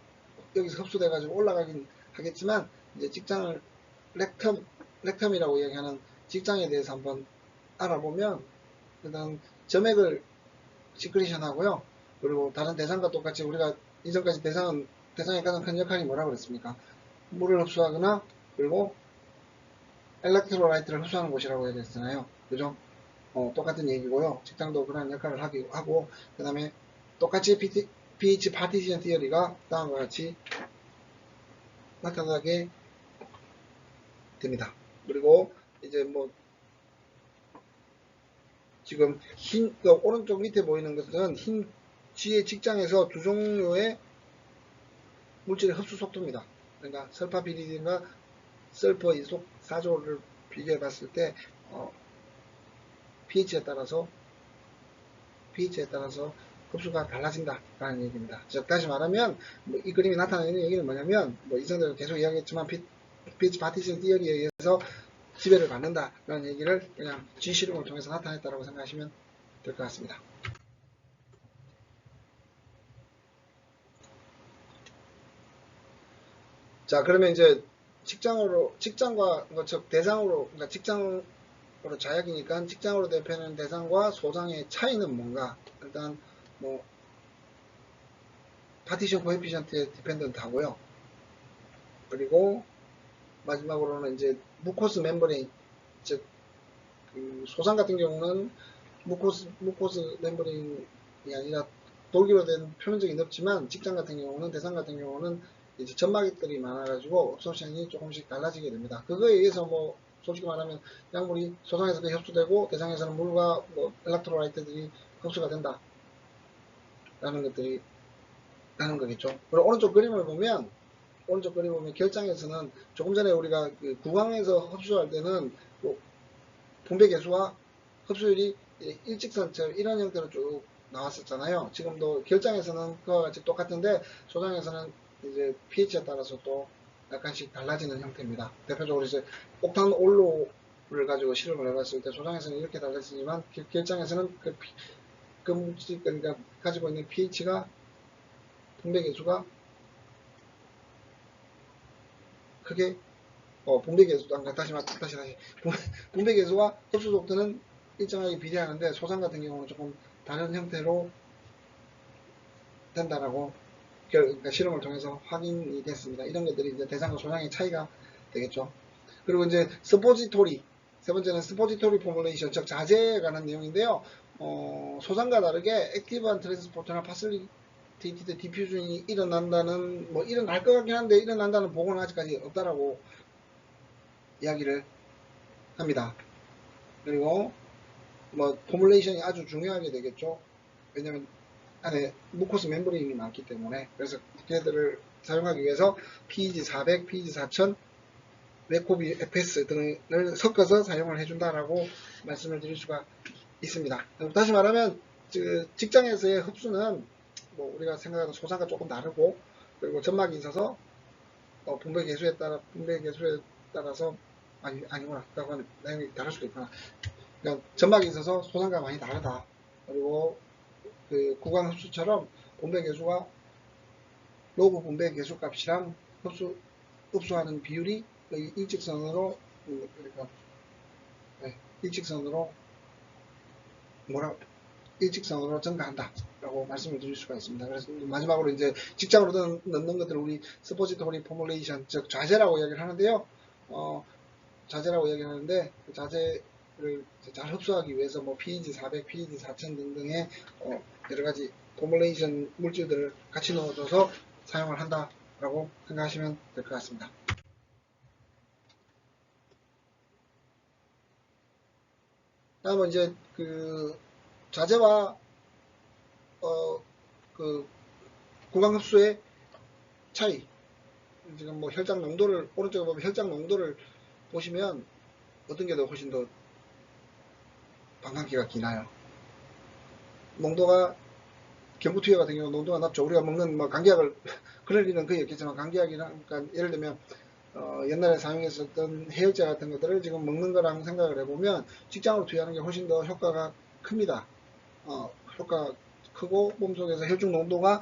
여기서 흡수돼 가지고 올라가긴 하겠지만 이제 직장을 렉텀이라고 이야기하는 직장에 대해서 한번 알아보면 일단 점액을 시크리션 하고요. 그리고 다른 대상과 똑같이 우리가 이전까지 대상의 가장 큰 역할이 뭐라고 그랬습니까? 물을 흡수하거나 그리고 엘렉트로라이트를 흡수하는 곳이라고 해야 되잖아요. 그죠? 똑같은 얘기고요. 직장도 그런 역할을 하고 그 다음에 똑같이 pH 파티션 티어리가 다음과 같이 나타나게 됩니다. 그리고 이제 뭐 지금 오른쪽 밑에 보이는 것은 흰 G의 직장에서 두 종류의 물질의 흡수 속도입니다. 그러니까 설파 비리딘과 설퍼 이속 사조를 비교해 봤을 때 pH에 따라서 흡수가 달라진다 라는 얘기입니다. 즉 다시 말하면 이 그림이 나타내는 얘기는 뭐냐면 이전에도 계속 이야기했지만 pH 파티션 티어리에 의해서 지배를 받는다 라는 얘기를 그냥 G 실험을 통해서 나타냈다고 생각하시면 될 것 같습니다. 자, 그러면 이제 직장과 즉 대상으로, 그러니까 직장으로 자약이니까 직장으로 대표하는 대상과 소장의 차이는 뭔가? 일단 뭐 파티션 코에피션트에 디펜던트 하고요. 그리고 마지막으로는 이제 무코스 멤브레인, 즉 소장 같은 경우는 무코스 멤브레인이 아니라 돌기로 된 표면적이 넓지만 직장 같은 경우는 대상 같은 경우는 이제 점막들이 많아가지고 옵소션이 조금씩 달라지게 됩니다. 그거에 의해서 뭐 솔직히 말하면 약물이 소장에서 흡수되고 대상에서는 물과 뭐 엘렉트로라이트들이 흡수가 된다 라는 것들이 나는 거겠죠. 그리고 오른쪽 그림을 보면 결장에서는 조금 전에 우리가 그 구강에서 흡수할 때는 뭐 분배 계수와 흡수율이 일직선처럼 이런 형태로 쭉 나왔었잖아요. 지금도 결장에서는 그와 같이 똑같은데 소장에서는 이제 pH에 따라서 또 약간씩 달라지는 형태입니다. 대표적으로 이제 옥탄 올로를 가지고 실험을 해봤을 때 소장에서는 이렇게 달라지지만 결장에서는 그 물질 그러니까 가지고 있는 pH가 분배 계수가 크게 분배 계수 다시 분배 계수와 흡수 속도는 일정하게 비례하는데 소장 같은 경우는 조금 다른 형태로 된다라고 그러니까 실험을 통해서 확인이 됐습니다. 이런 것들이 이제 대상과 소장의 차이가 되겠죠. 그리고 이제 스포지토리 세 번째는 스포지토리 포뮬레이션 즉 자재에 관한 내용인데요. 소장과 다르게 액티브한 트랜스포터나 파실리테이티드 디퓨전이 일어난다는 뭐 일어날 것 같긴 한데 일어난다는 보고는 아직까지 없다라고 이야기를 합니다. 그리고 뭐 포뮬레이션이 아주 중요하게 되겠죠. 왜냐면 안에 무코스 멤브레인이 많기 때문에 그래서 걔들을 사용하기 위해서 PEG 400, PEG 4000, 웨코비 FS 등을 섞어서 사용을 해준다라고 말씀을 드릴 수가 있습니다. 다시 말하면 직장에서의 흡수는 뭐 우리가 생각하는 소장과 조금 다르고 그리고 점막이 있어서 분배 계수에 따라서 아니구나. 그건 내용이 다를 수도 있구나. 그러니까 점막이 있어서 소장과 많이 다르다. 그리고 그 구강 흡수처럼 분배 계수가 로그 분배 계수 값이랑 흡수하는 비율이 거의 일직선으로 그러니까 일직선으로 증가한다 라고 말씀을 드릴 수가 있습니다. 그래서 마지막으로 이제 직장으로 넣는 것들을 우리 스포지토리 포뮬레이션 즉 자재라고 이야기를 하는데요. 자재라고 이야기하는데 그 자재를 잘 흡수하기 위해서 뭐 PEG 400, PEG 4000 등등의 여러가지 포뮬레이션 물질들을 같이 넣어줘서 사용을 한다라고 생각하시면 될 것 같습니다. 다음은 이제 그 자재와 그 구강 흡수의 차이. 지금 뭐 혈장 농도를 오른쪽에 보면 혈장 농도를 보시면 어떤 게 더 훨씬 더 방광기가 기나요? 농도가 경구투여 같은 경우 농도가 낮죠. 우리가 먹는 뭐 감기약을 그럴 일은 거의 없겠지만 감기약이랑 그러니까 예를 들면 옛날에 사용했었던 해열제 같은 것들을 지금 먹는 거랑 생각을 해보면 직장으로 투여하는 게 훨씬 더 효과가 큽니다. 효과가 크고 몸속에서 혈중 농도가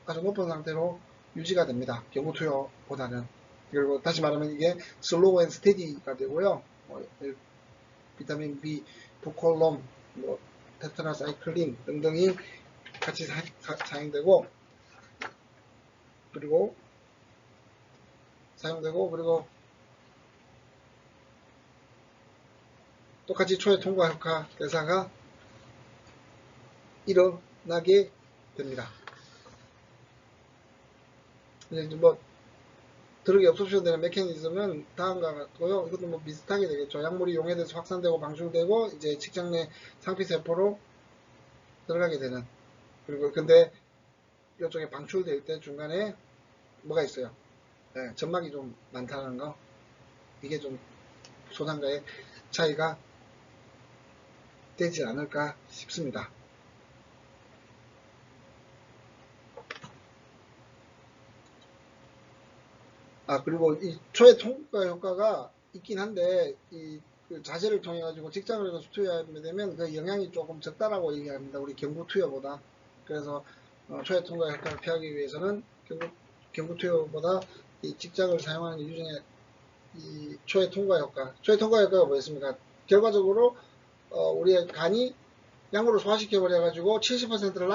아주 높은 상태로 유지가 됩니다. 경구투여보다는. 그리고 다시 말하면 이게 슬로우 앤 스테디가 되고요. 비타민 B, 부콜롬, 뭐 테트라사이클린 등등이 같이 사용되고 그리고 똑같이 초회 통과 효과 대사가 일어나게 됩니다. 이제 뭐 드럭이 앱소rb션 되는 메커니즘은 다음과 같고요. 이것도 뭐 비슷하게 되겠죠. 약물이 용해돼서 확산되고 방출되고 이제 직장 내 상피세포로 들어가게 되는. 그리고 근데 이쪽에 방출될 때 중간에 뭐가 있어요? 네, 점막이 좀 많다는 거. 이게 좀 소상가의 차이가 되지 않을까 싶습니다. 그리고 이 초회 통과 효과가 있긴 한데, 그 자재를 통해 가지고 직장을 해서 투여하게 되면 그 영향이 조금 적다라고 얘기합니다. 우리 경구 투여보다. 그래서 초회 통과 효과를 피하기 위해서는 경구 투여보다 이 직장을 사용하는 이유 중에 이 초회 통과 효과. 초회 통과 효과가 뭐였습니까? 결과적으로 우리의 간이 약물을 소화시켜 버려 가지고 70%를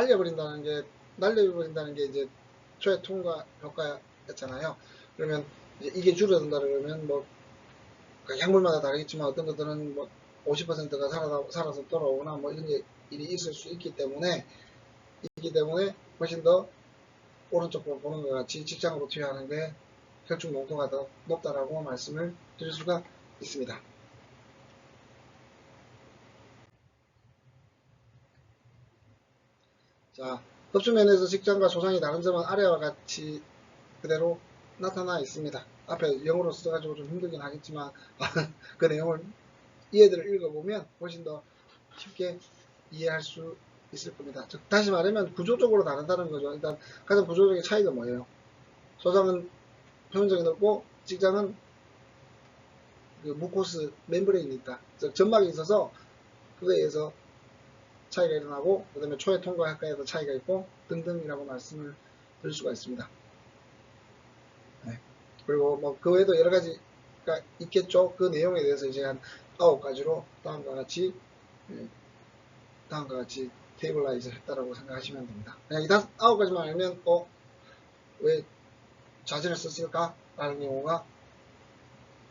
날려버린다는 게 이제 초회 통과 효과였잖아요. 그러면 이게 줄어든다 그러면 뭐 약물마다 다르겠지만 어떤 것들은 뭐 50%가 살아서 돌아오거나 뭐 이런 일이 있을 수 있기 때문에 훨씬 더 오른쪽으로 보는 것 같이 직장으로 투여하는 게 혈중 농도가 더 높다라고 말씀을 드릴 수가 있습니다. 자, 흡수면에서 직장과 조상이 다른 점은 아래와 같이 그대로 나타나 있습니다. 앞에 영어로 써가지고 좀 힘들긴 하겠지만 그 내용을 이해들을 읽어보면 훨씬 더 쉽게 이해할 수 있을 겁니다. 즉 다시 말하면 구조적으로 다르다는 거죠. 일단 가장 구조적인 차이가 뭐예요? 소장은 표면적이 넓고 직장은 그 무코스 멤브레인이 있다. 즉 점막이 있어서 그거에 의해서 차이가 일어나고 그 다음에 초회 통과 효과에도 차이가 있고 등등이라고 말씀을 드릴 수가 있습니다. 네. 그리고 뭐 그 외에도 여러 가지가 있겠죠. 그 내용에 대해서 이제 한 9가지로 다음과 같이 테이블라이즈 했다라고 생각하시면 됩니다. 그냥 이 9가지만 알면 왜 자재를 썼을까? 라는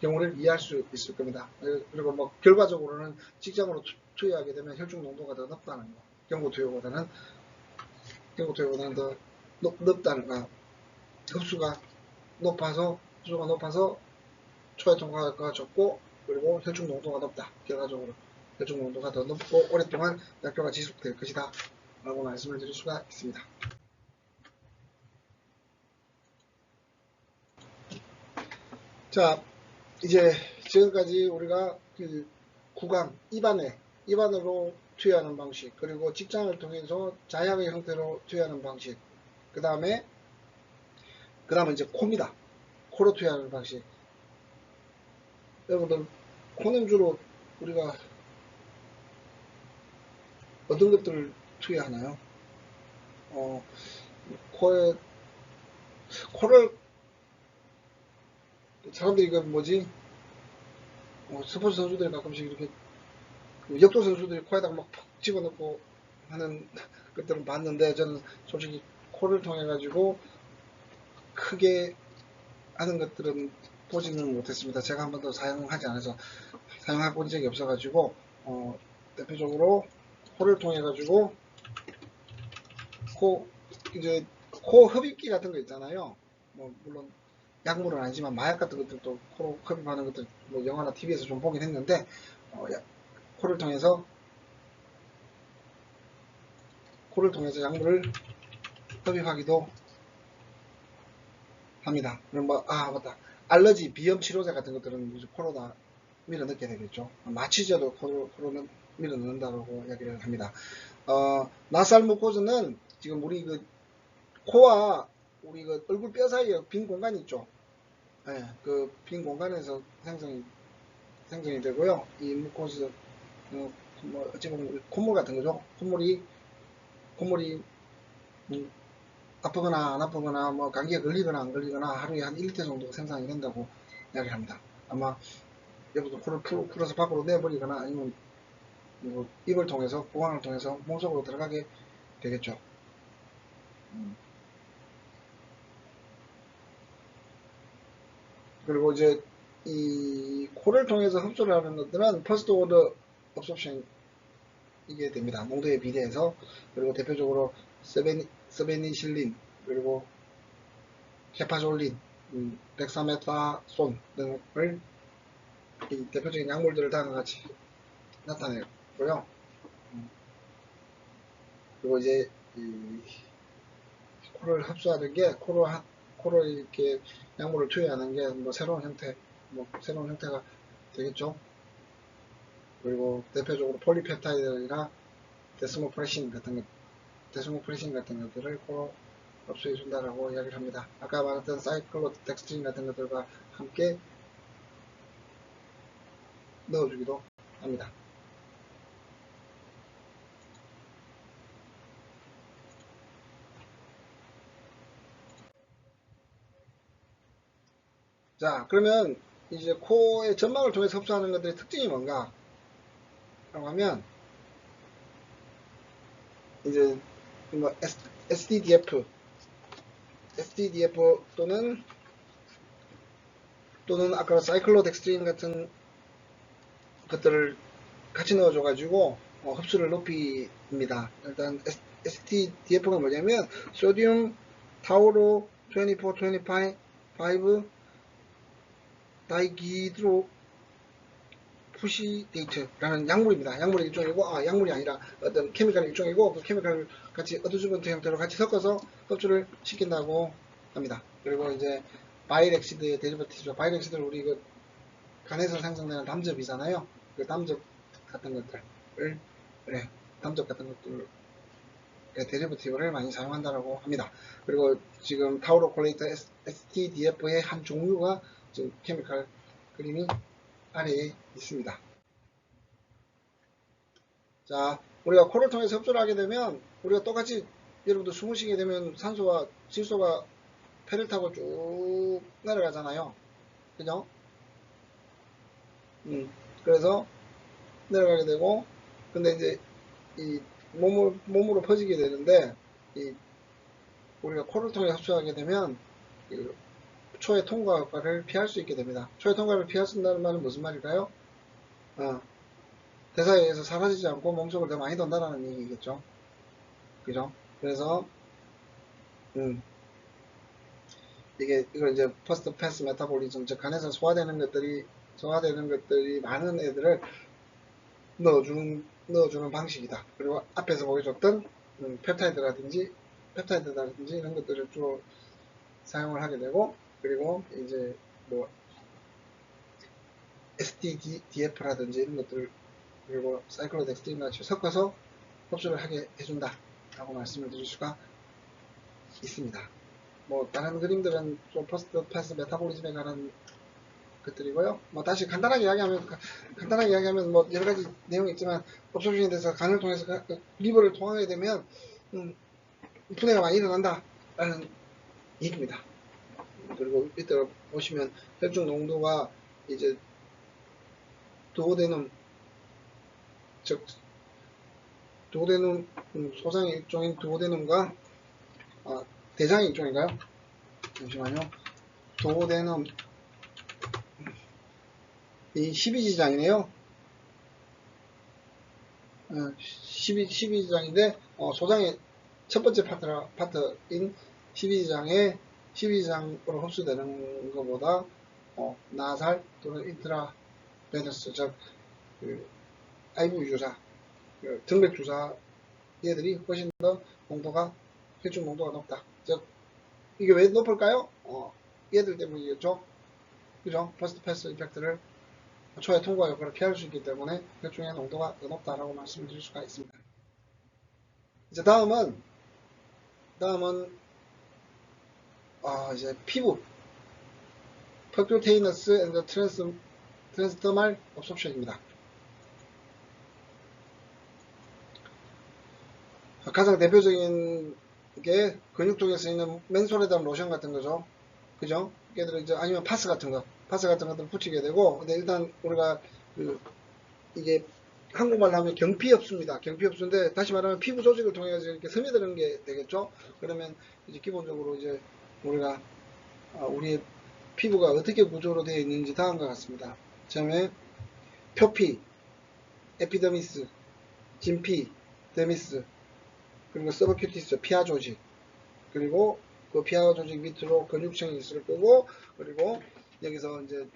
경우를 이해할 수 있을 겁니다. 그리고 뭐 결과적으로는 직장으로 투여하게 되면 혈중 농도가 더 높다는 거. 경구 투여보다는 더 높다는 거. 흡수가 높아서 초회 통과가 적고 그리고 혈중 농도가 높다. 결과적으로 혈중 농도가 더 높고 오랫동안 약효가 지속될 것이다. 라고 말씀을 드릴 수가 있습니다. 자, 이제 지금까지 우리가 그 구강, 입안으로 투여하는 방식, 그리고 직장을 통해서 자약의 형태로 투여하는 방식, 그 다음에 이제 코입니다. 코로 투여하는 방식. 여러분들 코는 주로 우리가 어떤 것들을 투여하나요? 코를 사람들이 이거 뭐지? 스포츠 선수들이 가끔씩 이렇게 역도 선수들이 코에다가 막 푹 집어넣고 하는 것들은 봤는데 저는 솔직히 코를 통해 가지고 크게 하는 것들은 보지는 못했습니다. 제가 한 번도 사용하지 않아서 사용해 본 적이 없어 가지고 대표적으로 코를 통해 가지고 코 흡입기 같은 거 있잖아요. 뭐 물론 약물은 아니지만 마약 같은 것들도 코로 흡입하는 것들 뭐 영화나 TV에서 좀 보긴 했는데 코를 통해서 약물을 흡입하기도 합니다. 그럼 맞다. 알러지, 비염 치료제 같은 것들은 이제 코로 다 밀어 넣게 되겠죠. 마취제도 코로 밀어 넣는다고 이야기를 합니다. 나살 무코즈는 지금 우리 그 코와 우리 그 얼굴 뼈 사이에 빈 공간이 있죠. 네, 그 빈 공간에서 생성이 되고요. 이 무코즈, 뭐 어찌 보면 콧물 같은 거죠. 콧물이 아프거나 안 아프거나 뭐 감기에 걸리거나 안 걸리거나 하루에 한 1리터 정도 생산이 된다고 이야기를 합니다. 아마 여기서 코를 풀어서 밖으로 내버리거나 아니면 뭐 입을 통해서 보관을 통해서 몸속으로 들어가게 되겠죠. 그리고 이제 이 코를 통해서 흡수를 하는 것들은 퍼스트 오더 업소션 이게 됩니다. 농도에 비례해서. 그리고 대표적으로 서베니실린 그리고 헤파졸린 덱사메타손 등을 이 대표적인 약물들을 다음과 같이 나타내고요. 그리고 이제 이 코를 흡수하는 게 코를 이렇게 약물을 투여하는 게 뭐 새로운 형태가 되겠죠. 그리고 대표적으로 폴리펩타이드나 데스모프레신 같은 것들을 코로 흡수해 준다라고 이야기를 합니다. 아까 말했던 사이클로덱스트린 같은 것들과 함께 넣어주기도 합니다. 자, 그러면 이제 코의 점막을 통해서 흡수하는 것들의 특징이 뭔가? 라고 하면, 이제, 뭐, SDDF 또는 아까 사이클로덱스트린 같은 것들을 같이 넣어줘가지고, 흡수를 높입니다. 일단, STDF가 뭐냐면, 소디움 타우로 24, 25, 다이기드로 푸시데이트라는 약물입니다. 약물의 일종이고, 약물이 아니라 어떤 케미칼의 일종이고, 그 케미칼을 같이 어드주번트 형태로 같이 섞어서 흡수를 시킨다고 합니다. 그리고 이제 바이렉시드의 데리버티죠. 바이렉시드는 우리 그 간에서 생성되는 담즙이잖아요. 그 담즙 같은 것들을, 담즙 같은 것들을 데리버티브를 많이 사용한다고 합니다. 그리고 지금 타우로콜레이터 STDF의 한 종류가 지금 케미칼 그림이 아래에 있습니다. 자, 우리가 코를 통해서 흡수를 하게 되면 우리가 똑같이 여러분들 숨을 쉬게 되면 산소와 질소가 폐를 타고 쭉 내려가잖아요. 그죠? 그래서 내려가게 되고, 근데 이제 이 몸으로 퍼지게 되는데, 우리가 코를 통해 흡수하게 되면 초의 통과 효과를 피할 수 있게 됩니다. 초의 통과를 피하신다는 말은 무슨 말일까요? 대사에 의해서 사라지지 않고 몸속을 더 많이 돈다라는 얘기겠죠. 그죠? 그래서 이걸 이제 퍼스트 패스 메타볼리즘, 즉 간에서 소화되는 것들이 많은 애들을 넣어주는 방식이다. 그리고 앞에서 보여줬던 펩타이드라든지 이런 것들을 주로 사용을 하게 되고, 그리고 이제 뭐 SDDF라든지 이런 것들, 그리고 사이클로덱스틴 같이 섞어서 흡수를 하게 해준다 라고 말씀을 드릴 수가 있습니다. 뭐 다른 그림들은 좀 퍼스트 패스 메타볼리즘에 관한 것들이고요. 뭐 다시 간단하게 이야기하면 뭐 여러 가지 내용이 있지만, 업소션에 대해서 간을 통해서 리버를 통하게 되면 분해가 많이 일어난다 라는 얘기입니다. 그리고 이때 보시면 혈중 농도가 이제 두오데눔, 즉 두오데눔, 소장의 일종인 두오데눔과 대장의 일종인가요? 잠시만요. 두오데눔 이 12지장이네요. 12지장인데 소장의 첫 번째 파트인 12지장으로 흡수되는 것보다 나살 또는 인트라베너스, 즉 IV 주사, 등백 주사 얘들이 훨씬 더 혈중 농도가 높다. 즉 이게 왜 높을까요? 얘들 때문이겠죠. 그죠? 퍼스트 패스 이펙트를 초의 통과 효과를 피할 수 있기 때문에 혈중의 농도가 더 높다라고 말씀을 드릴 수가 있습니다. 이제 다음은 이제 피부 퍼큐테이너스 앤드 트랜스더말 업소션입니다. 가장 대표적인 게 근육 쪽에 쓰이는 맨솔에다는 로션 같은 거죠. 그죠? 걔들은 이제 아니면 파스 같은 것들 붙이게 되고, 근데 일단 우리가 이게 한국말로 하면 경피엽수입니다. 경피엽수인데 다시 말하면 피부 조직을 통해서 이렇게 스며드는 게 되겠죠. 그러면 이제 기본적으로 이제 우리가 우리의 피부가 어떻게 구조로 되어 있는지 다음과 같습니다. 처음에 표피, 에피더미스, 진피, 데미스, 그리고 서버큐티스, 피하 조직, 그리고 그 피하 조직 밑으로 근육층이 있을 거고, 그리고 여기서 이제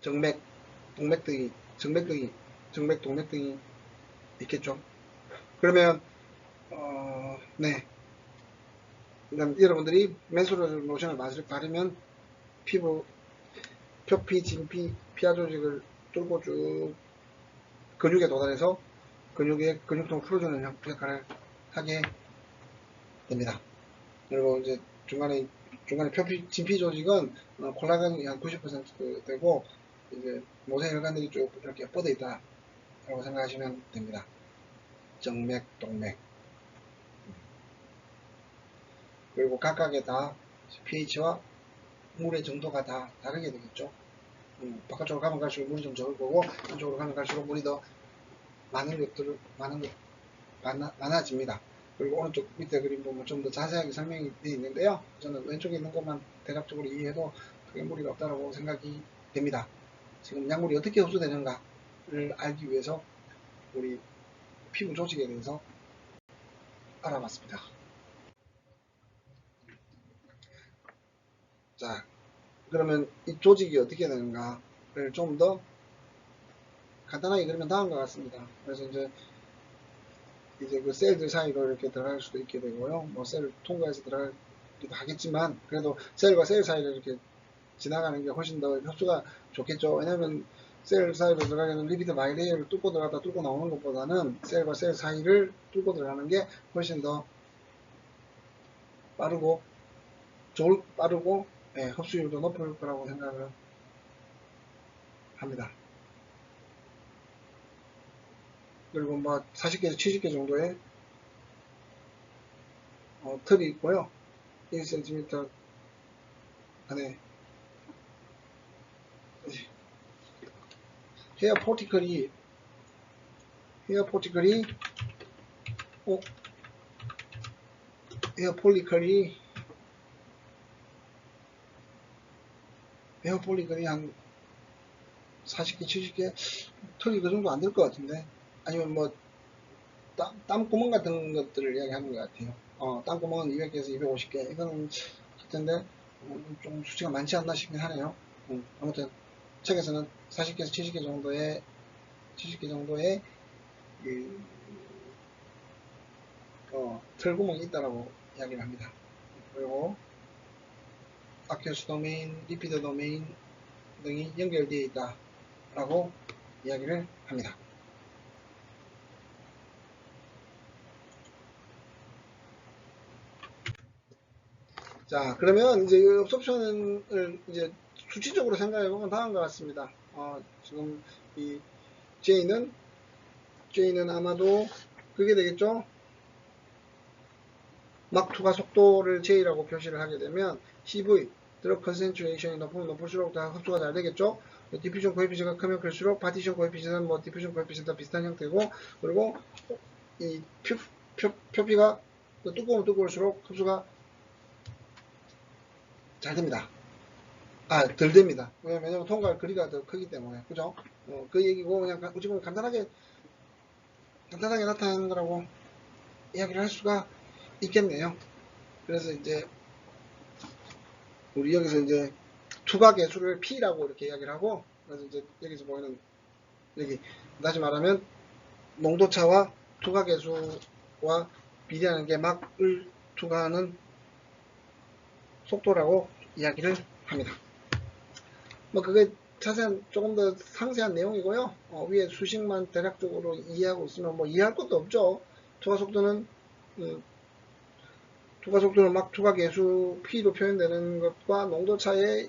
정맥, 동맥 등이, 정맥, 동맥 등이 있겠죠. 그러면 네. 그러니까 여러분들이 메소로졸 로션을 바르면 피부, 표피, 진피, 피하 조직을 뚫고 쭉 근육에 도달해서 근육통을 풀어주는 역할을 하게 됩니다. 그리고 이제 중간에 표피, 진피 조직은 콜라겐이 한 90% 되고, 이제 모세혈관들이 쭉 이렇게 뻗어 있다라고 생각하시면 됩니다. 정맥, 동맥. 그리고 각각의 다 pH와 물의 정도가 다 다르게 되겠죠. 바깥쪽으로 가면 갈수록 물이 좀 적을 거고, 안쪽으로 가면 갈수록 물이 더 많아집니다. 그리고 오른쪽 밑에 그림 보면 좀 더 자세하게 설명이 되어 있는데요. 저는 왼쪽에 있는 것만 대략적으로 이해해도 크게 무리가 없다고 생각이 됩니다. 지금 약물이 어떻게 흡수되는가를 알기 위해서 우리 피부 조직에 대해서 알아봤습니다. 자, 그러면 이 조직이 어떻게 되는가를 좀 더 간단하게 그리면 다음과 같습니다. 그래서 이제 그 셀들 사이로 이렇게 들어갈 수도 있게 되고요. 뭐 셀을 통과해서 들어가기도 하겠지만, 그래도 셀과 셀 사이를 이렇게 지나가는 게 훨씬 더 흡수가 좋겠죠. 왜냐면 셀 사이로 들어가는 리피드 바이레이어를 뚫고 들어갔다 뚫고 나오는 것보다는 셀과 셀 사이를 뚫고 들어가는 게 훨씬 더 빠르고 흡수율도 높을 거라고 생각을 합니다. 그리고 뭐 40개에서 70개 정도의 털이 있고요. 1cm 안에 헤어 포티클이 헤어 폴리클이 한 40개, 70개 털이 그 정도 안 될 것 같은데, 아니면 뭐 땀구멍 같은 것들을 이야기하는 것 같아요. 땀구멍은 200개에서 250개 이거는 같은데 좀 수치가 많지 않나 싶긴 하네요. 아무튼 책에서는 40개에서 70개 정도의 털구멍이 있다라고 이야기를 합니다. 그리고 아큐스 도메인, 리피드 도메인 등이 연결되어 있다라고 이야기를 합니다. 자, 그러면 이제 이 업소션을 이제 수치적으로 생각해 보면 다음과 같습니다. 지금 이 J는 아마도 그게 되겠죠? 막 투과 속도를 J라고 표시를 하게 되면 CV, 드럭 컨센트레이션이 높으면 높을수록 다 흡수가 잘 되겠죠? 디퓨전 코에피션트가 크면 클수록 파티션 코에피션트는 뭐 디퓨전 코에피션트와 비슷한 형태고, 그리고 이 표피가 두꺼우면 두꺼울수록 흡수가 잘 됩니다. 덜 됩니다. 왜냐면 통과할 거리가 더 크기 때문에. 그죠? 그 얘기고, 그냥 어찌 보면 간단하게 나타나는 거라고 이야기를 할 수가 있겠네요. 그래서 이제 우리 여기서 이제 투과계수를 P라고 이렇게 이야기를 하고, 그래서 이제 여기서 보이는, 여기 다시 말하면 농도차와 투과계수와 비례하는 게 막을 투과하는 속도라고 이야기를 합니다. 뭐 그게 자세한 조금 더 상세한 내용이고요. 위에 수식만 대략적으로 이해하고 있으면 뭐 이해할 것도 없죠. 투과 속도는 막 투과 계수 P로 표현되는 것과 농도 차이에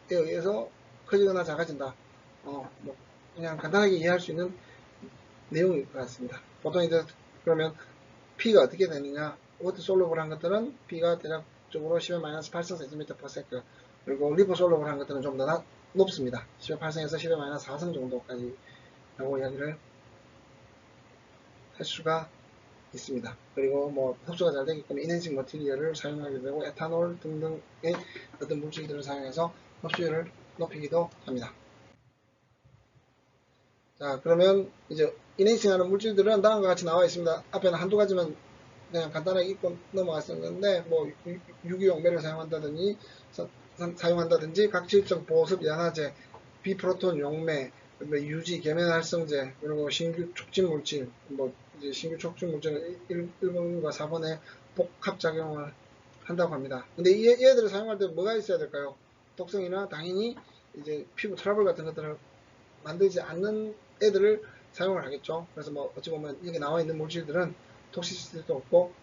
의해서 커지거나 작아진다. 뭐 그냥 간단하게 이해할 수 있는 내용일 것 같습니다. 보통 이제 그러면 P가 어떻게 되느냐? 워터 솔로블한 것들은 P가 대략적으로 10-8 cm/s, 그리고 리버 솔로블한 것들은 좀 더 높습니다. 10-8성에서 10-4성 정도까지 라고 이야기를 할 수가 있습니다. 그리고 뭐 흡수가 잘 되게끔 인핸싱 머티리얼을 사용하게 되고, 에탄올 등등의 어떤 물질들을 사용해서 흡수율을 높이기도 합니다. 자, 그러면 이제 인핸싱 하는 물질들은 다음과 같이 나와 있습니다. 앞에는 한두 가지만 그냥 간단하게 읽고 넘어갔었는데 뭐 유기용 매를 사용한다든지 각질적 보습 연화제, 비프로톤 용매, 유지 계면 활성제, 그리고 신규 촉진 물질, 뭐 이제 신규 촉진 물질은 1번과 4번에 복합 작용을 한다고 합니다. 근데 얘들을 사용할 때 뭐가 있어야 될까요? 독성이나 당연히 이제 피부 트러블 같은 것들을 만들지 않는 애들을 사용을 하겠죠. 그래서 뭐 어찌 보면 여기 나와 있는 물질들은 톡시시티도 없고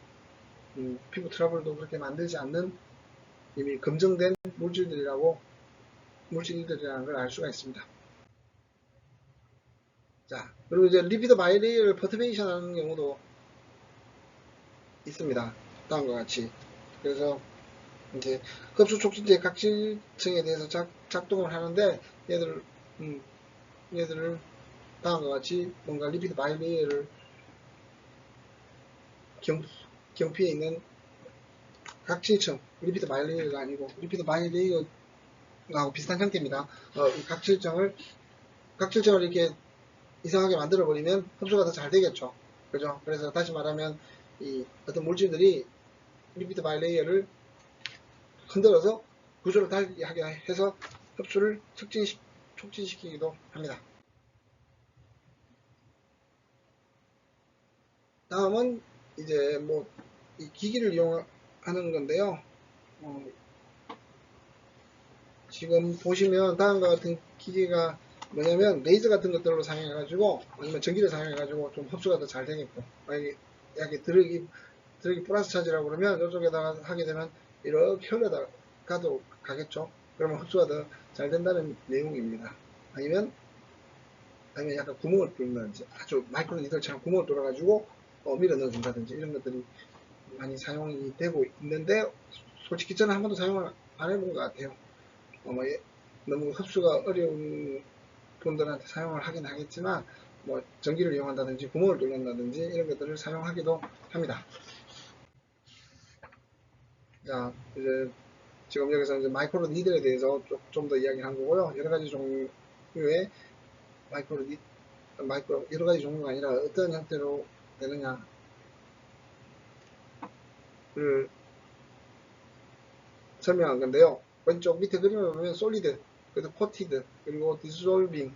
피부 트러블도 그렇게 만들지 않는 이미 검증된 물질들이라는 걸 알 수가 있습니다. 자, 그리고 이제 리피드 바이레이어를 퍼트베이션 하는 경우도 있습니다. 다음과 같이. 그래서 이제 흡수 촉진제 각질층에 대해서 작동을 하는데 얘들을 다음과 같이 뭔가 리피드 바이레이어를 경피에 있는 각질층, 리피드 바이레이어가 아니고 리피드 바이레이어하고 비슷한 형태입니다. 이 각질층을 이렇게 이상하게 만들어버리면 흡수가 더 잘 되겠죠. 그죠? 그래서 다시 말하면 이 어떤 물질들이 리피드 바이레이어를 흔들어서 구조를 달리하게 해서 흡수를 촉진시키기도 합니다. 다음은 이제 뭐 이 기기를 이용하는 건데요. 지금 보시면 다음과 같은 기기가 뭐냐면 레이저 같은 것들로 사용해가지고 아니면 전기를 사용해가지고 좀 흡수가 더 잘 되게끔 만약에 드러기 플러스 차지라고 그러면 이쪽에다가 하게 되면 이렇게 흘러가도 가겠죠. 그러면 흡수가 더 잘 된다는 내용입니다. 아니면 약간 구멍을 뚫는다든지 아주 마이크로 니들처럼 구멍을 뚫어가지고 밀어 넣어준다든지 이런 것들이 많이 사용이 되고 있는데 솔직히 저는 한 번도 사용을 안 해본 것 같아요. 너무 흡수가 어려운 분들한테 사용을 하긴 하겠지만 뭐 전기를 이용한다든지 구멍을 뚫는다든지 이런 것들을 사용하기도 합니다. 자, 이제 지금 여기서 이제 마이크로 니들에 대해서 좀 더 이야기를 한 거고요. 여러 가지 종류의 여러 가지 종류가 아니라 어떤 형태로 되느냐를 설명한 건데요. 왼쪽 밑에 그림을 보면 솔리드, 그리고 코티드, 그리고 디솔빙,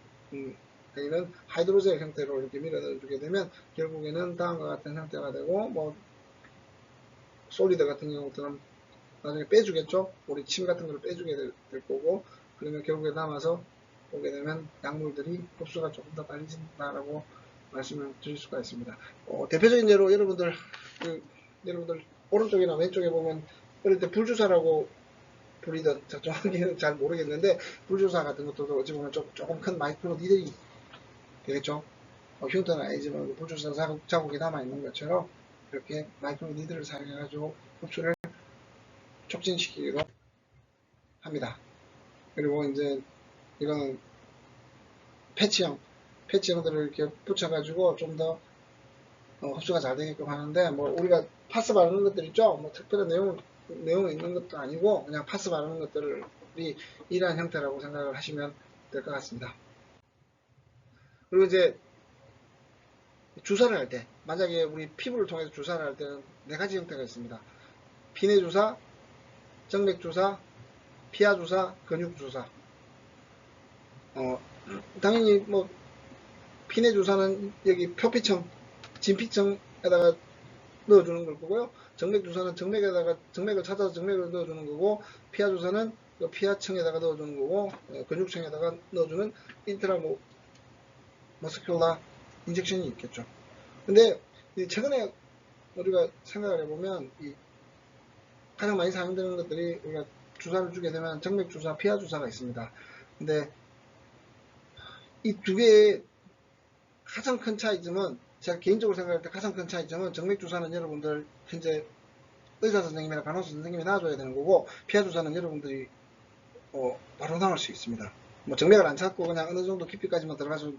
아니면 하이드로젤 형태로 이렇게 밀어넣어주게 되면 결국에는 다음과 같은 형태가 되고, 뭐 솔리드 같은 경우들은 나중에 빼주겠죠. 우리 침 같은 걸 빼주게 될 거고, 그러면 결국에 남아서 보게 되면 약물들이 흡수가 조금 더 빨리진다라고 말씀을 드릴 수가 있습니다. 대표적인 예로 여러분들 오른쪽이나 왼쪽에 보면 어릴 때 불주사라고 불리던 정확히는 잘 모르겠는데 불주사 같은 것도 어찌 보면 조금 큰 마이크로 니들이 되겠죠. 흉터는 아니지만 불주사 자국이 남아있는 것처럼 이렇게 마이크로 니들을 사용해가지고 흡수를 촉진시키기도 합니다. 그리고 이제 이거는 패치형들을 이렇게 붙여가지고 좀 더 흡수가 잘 되게끔 하는데 뭐 우리가 파스 바르는 것들 있죠. 뭐 특별한 내용이 있는 것도 아니고 그냥 파스 바르는 것들이 이러한 형태라고 생각을 하시면 될 것 같습니다. 그리고 이제 주사를 할 때 만약에 우리 피부를 통해서 주사를 할 때는 네 가지 형태가 있습니다. 비내 주사, 정맥 주사, 피하 주사, 근육 주사. 당연히 뭐 피내 주사는 여기 표피층, 진피층에다가 넣어주는 걸 거고요. 정맥 주사는 정맥을 찾아서 정맥을 넣어주는 거고, 피하 주사는 피하층에다가 넣어주는 거고, 근육층에다가 넣어주는 인트라 머스큘라 인젝션이 있겠죠. 근데 최근에 우리가 생각을 해보면 가장 많이 사용되는 것들이 우리가 주사를 주게 되면 정맥 주사, 피하 주사가 있습니다. 근데 이 두 개의 가장 큰 차이점은 제가 개인적으로 생각할 때 가장 큰 차이점은 정맥 주사는 여러분들 현재 의사 선생님이나 간호사 선생님이 놔줘야 되는 거고 피하 주사는 여러분들이 바로 나올 수 있습니다. 뭐 정맥을 안 찾고 그냥 어느 정도 깊이까지만 들어가서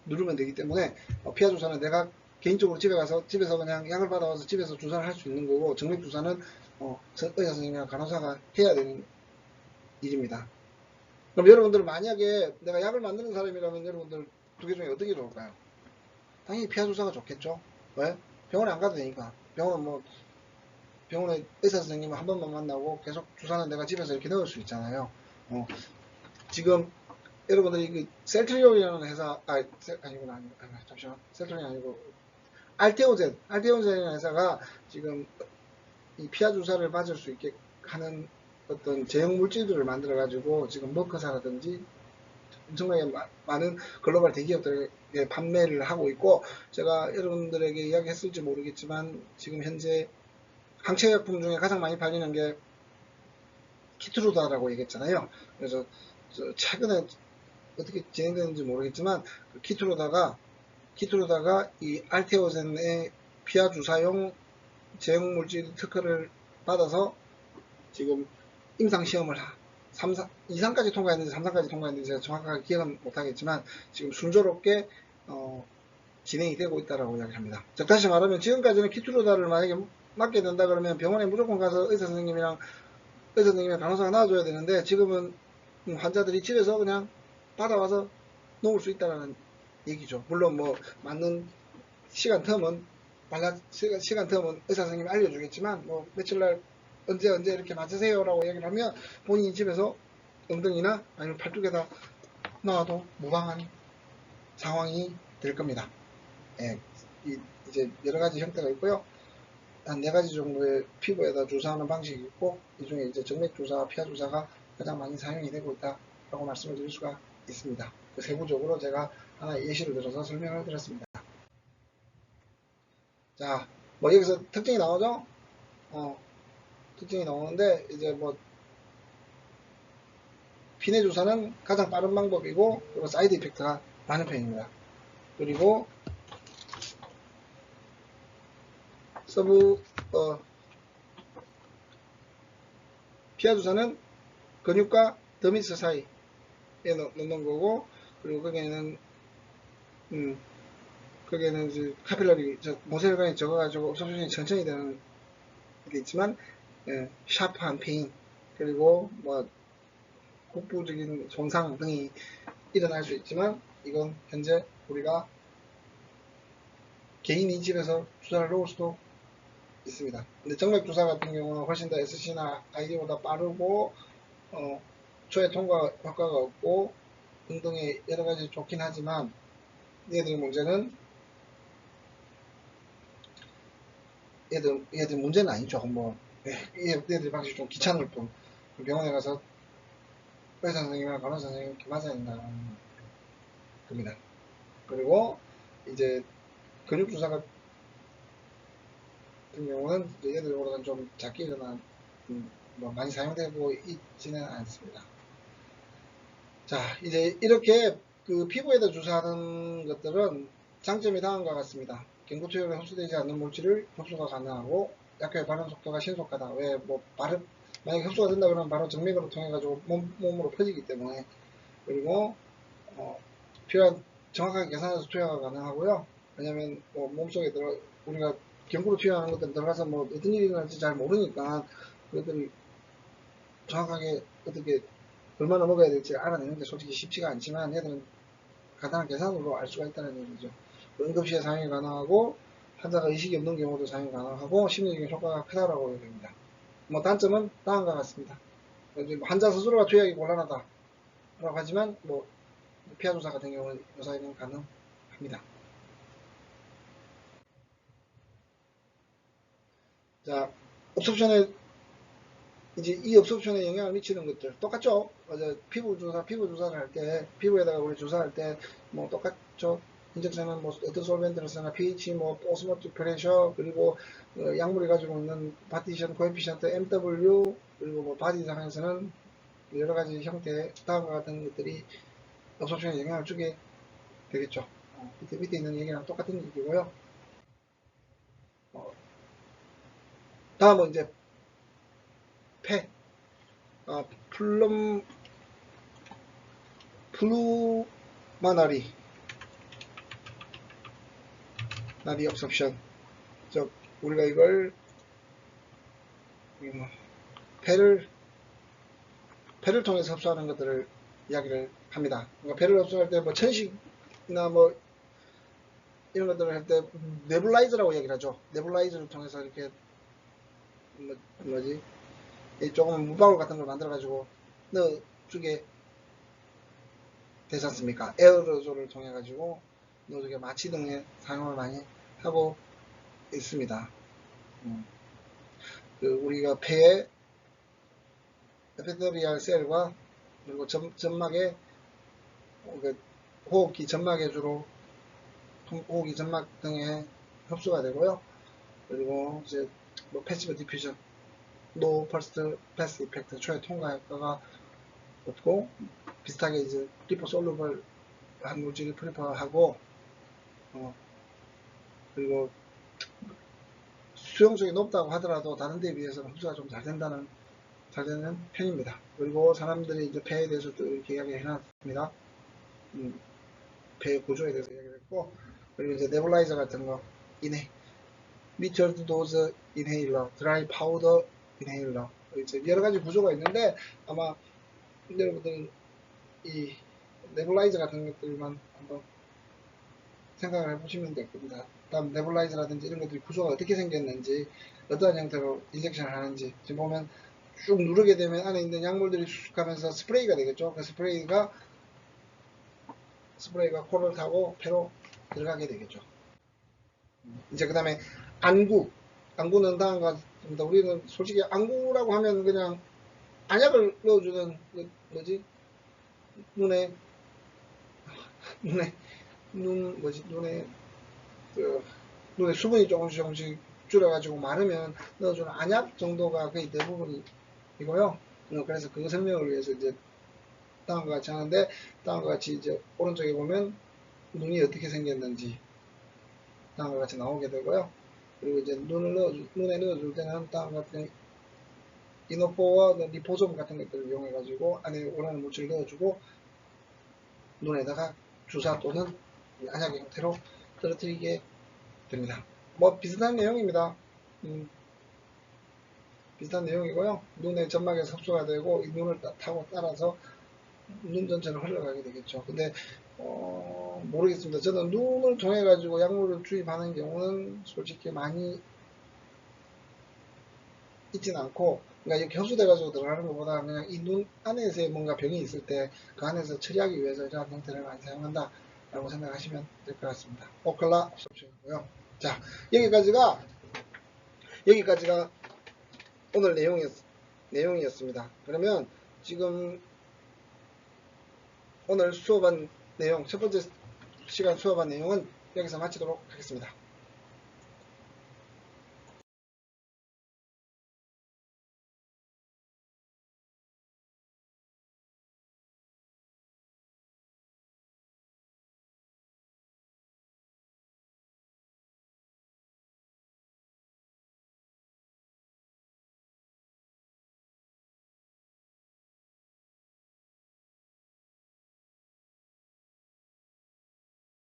누르면 되기 때문에 피하 주사는 내가 개인적으로 집에서 그냥 약을 받아와서 집에서 주사를 할 수 있는 거고 정맥 주사는 의사 선생님이나 간호사가 해야 되는 일입니다. 그럼 여러분들 만약에 내가 약을 만드는 사람이라면 여러분들 두 개 중에 어떤 게 좋을까요? 당연히 피하 주사가 좋겠죠. 왜? 병원에 안 가도 되니까. 병원에 의사 선생님을 한 번만 만나고 계속 주사는 내가 집에서 이렇게 넣을 수 있잖아요. 지금 여러분들이 그 셀트리온이라는 회사, 아니구나, 잠시만. 셀트리온이 아니고, 알테오젠이라는 회사가 지금 이 피하 주사를 맞을 수 있게 하는 어떤 제형 물질들을 만들어 가지고 지금 머크사라든지 엄청나게 많은 글로벌 대기업들에게 판매를 하고 있고, 제가 여러분들에게 이야기했을지 모르겠지만 지금 현재 항체약품 중에 가장 많이 팔리는 게 키트루다라고 얘기했잖아요. 그래서 최근에 어떻게 진행되는지 모르겠지만 그 키트루다가 이 알테오젠의 피하 주사용 제형 물질 특허를 받아서 지금 임상 시험을 2상까지 통과했는지 3상까지 통과했는지 제가 정확하게 기억은 못하겠지만 지금 순조롭게 진행이 되고 있다라고 이야기합니다. 즉 다시 말하면 지금까지는 키트루다를 만약에 맞게 된다 그러면 병원에 무조건 가서 의사 선생님이랑 간호사가 놔줘야 되는데 지금은 환자들이 집에서 그냥 받아와서 놓을 수 있다는 얘기죠. 물론 뭐 맞는 시간 텀은 의사 선생님이 알려주겠지만 뭐 며칠날 언제 이렇게 맞으세요라고 얘기를 하면 본인이 집에서 엉덩이나 아니면 팔뚝에다 놔도 무방한 상황이 될 겁니다. 예, 이제 여러 가지 형태가 있고요. 한 4가지 정도의 피부에다 주사하는 방식이 있고 이 중에 이제 정맥 주사와 피하 주사가 가장 많이 사용이 되고 있다라고 말씀을 드릴 수가 있습니다. 그 세부적으로 제가 하나 예시를 들어서 설명을 드렸습니다. 자, 뭐 여기서 특징이 나오죠? 특징이 나오는데 이제 뭐 피내 주사는 가장 빠른 방법이고 그리고 사이드 이펙트가 많은 편입니다. 그리고 피하 주사는 근육과 더미스 사이에 넣는 거고 그리고 거기에는 이제 카필러리 모세혈관이 적어가지고 옵소션이 천천히 되는 게 있지만 샤프한 페인 그리고 뭐 국부적인 손상 등이 일어날 수 있지만 이건 현재 우리가 개인이 집에서 주사를 놓을 수도 있습니다. 근데 정맥 주사 같은 경우는 훨씬 더 SC나 ID보다 빠르고 초회 통과 효과가 없고 등등의 여러 가지 좋긴 하지만 얘들 문제는 얘들 문제는 아니죠. 뭐 얘들 방식이 좀 귀찮을 뿐 병원에 가서 의사 선생님이나 간호사 선생님 이렇게 맞아야 된다는 겁니다. 그리고 이제 근육 주사 같은 경우는 얘들보다는 좀 작게 일어난 뭐 많이 사용되고 있지는 않습니다. 자, 이제 이렇게 그 피부에다 주사하는 것들은 장점이 다음과 같습니다. 경구투혈에 흡수되지 않는 물질을 흡수가 가능하고 약효의 발현 속도가 신속하다. 왜 뭐 만약에 흡수가 된다 그러면 바로 정맥으로 통해 가지고 몸으로 퍼지기 때문에 그리고 필요한 정확하게 계산해서 투여가 가능하고요. 왜냐면 뭐 몸속에 우리가 경구로 투여하는 것들 들어가서 뭐 어떤 일이 일어날지 잘 모르니까 그것들이 정확하게 어떻게 얼마나 먹어야 될지 알아내는 게 솔직히 쉽지가 않지만 얘들은 간단한 계산으로 알 수가 있다는 얘기죠. 응급시에 사용이 가능하고 환자가 의식이 없는 경우도 사용이 가능하고 심리적인 효과가 크다라고 얘기합니다. 뭐 단점은 다음과 같습니다. 환자 스스로가 투여하기 곤란하다라고 하지만 뭐 피하 조사 같은 경우는 요사이는 가능합니다. 자, 옵션에 이제 이 옵션에 영향을 미치는 것들 똑같죠? 피부 주사를 할 때 피부에다가 우리 주사할 때 뭐 똑같죠? 인젝션은 뭐 어떤 솔벤트를 쓰나 pH, 뭐 오스모틱 프레셔 그리고 약물이 가지고 있는 파티션 코에피션트 MW 그리고 뭐 바디 상에서는 여러 가지 형태의 다음과 같은 것들이 옵션에 영향을 주게 되겠죠. 밑에 있는 얘기랑 똑같은 얘기고요. 다음은 이제 플루마나리 나리 옵션 즉 우리가 이걸 폐를 통해서 흡수하는 것들을 이야기를 합니다. 그러니까 폐를 흡수할 때 뭐 천식이나 뭐 이런 것들을 할 때 네블라이저라고 얘기를 하죠. 네블라이저를 통해서 이렇게 뭐지? 조금 무방울 같은 걸 만들어 가지고 넣어주게 되지 않습니까? 에어로졸을 통해 가지고 넣어주게 마취 등에 사용을 많이 하고 있습니다. 우리가 폐에 에피데리얼 셀과 그리고 점막에 호흡기 점막에 주로 호흡기 점막 등에 흡수가 되고요. 그리고 이제 뭐 패시브 디퓨전, 노 퍼스트 패스 이펙트, 초의 통과 효과가 없고 비슷하게 이제 리포솔루블 한 물질을 프리퍼하고 그리고 수용성이 높다고 하더라도 다른 데에 비해서는 흡수가 좀 잘 되는 편입니다. 그리고 사람들이 이제 폐에 대해서 또 이렇게 이야기를 해놨습니다. 폐의 구조에 대해서 이야기를 했고, 그리고 이제 네블라이저 같은 거, 미터드 도즈 인헤일러, 드라이 파우더 인헤일러, 이제 여러 가지 구조가 있는데 아마 여러분들 이 네블라이저 같은 것들만 한번 생각을 해보시면 될 겁니다. 다음 네블라이저라든지 이런 것들이 구조가 어떻게 생겼는지, 어떠한 형태로 인젝션을 하는지, 지금 보면 쭉 누르게 되면 안에 있는 약물들이 수축하면서 스프레이가 되겠죠. 그 스프레이가 코를 타고 폐로 들어가게 되겠죠. 이제 그 다음에 안구는 다음과 같습니다. 우리는 솔직히 안구라고 하면 그냥 안약을 넣어주는 뭐지? 눈에 눈에 수분이 조금씩 줄여가지고 마르면 넣어주는 안약 정도가 거의 대부분이고요. 그래서 그 설명을 위해서 이제 다음과 같이 하는데, 다음과 같이 이제 오른쪽에 보면 눈이 어떻게 생겼는지 다음과 같이 나오게 되고요. 그리고 이제 눈에 넣어줄 때는 다음과 같은 이노포와 리포솜 같은 것들을 이용해가지고 안에 원하는 물질을 넣어주고 눈에다가 주사 또는 안약 형태로 떨어뜨리게 됩니다. 뭐 비슷한 내용입니다. 비슷한 내용이고요. 눈의 점막에서 흡수가 되고 이 눈을 타고 따라서 눈 전체로 흘러가게 되겠죠. 근데 모르겠습니다. 저는 눈을 통해 가지고 약물을 주입하는 경우는 솔직히 많이 있지는 않고, 그러니까 이렇게 흡수돼 가지고 들어가는 것보다 그냥 이 눈 안에서의 뭔가 병이 있을 때 그 안에서 처리하기 위해서 이러한 형태를 많이 사용한다 라고 생각하시면 될 것 같습니다. 오클라 옵션이고요. 자, 여기까지가 오늘 내용이었습니다. 그러면 지금 오늘 수업한 내용, 첫 번째 시간 수업한 내용은 여기서 마치도록 하겠습니다.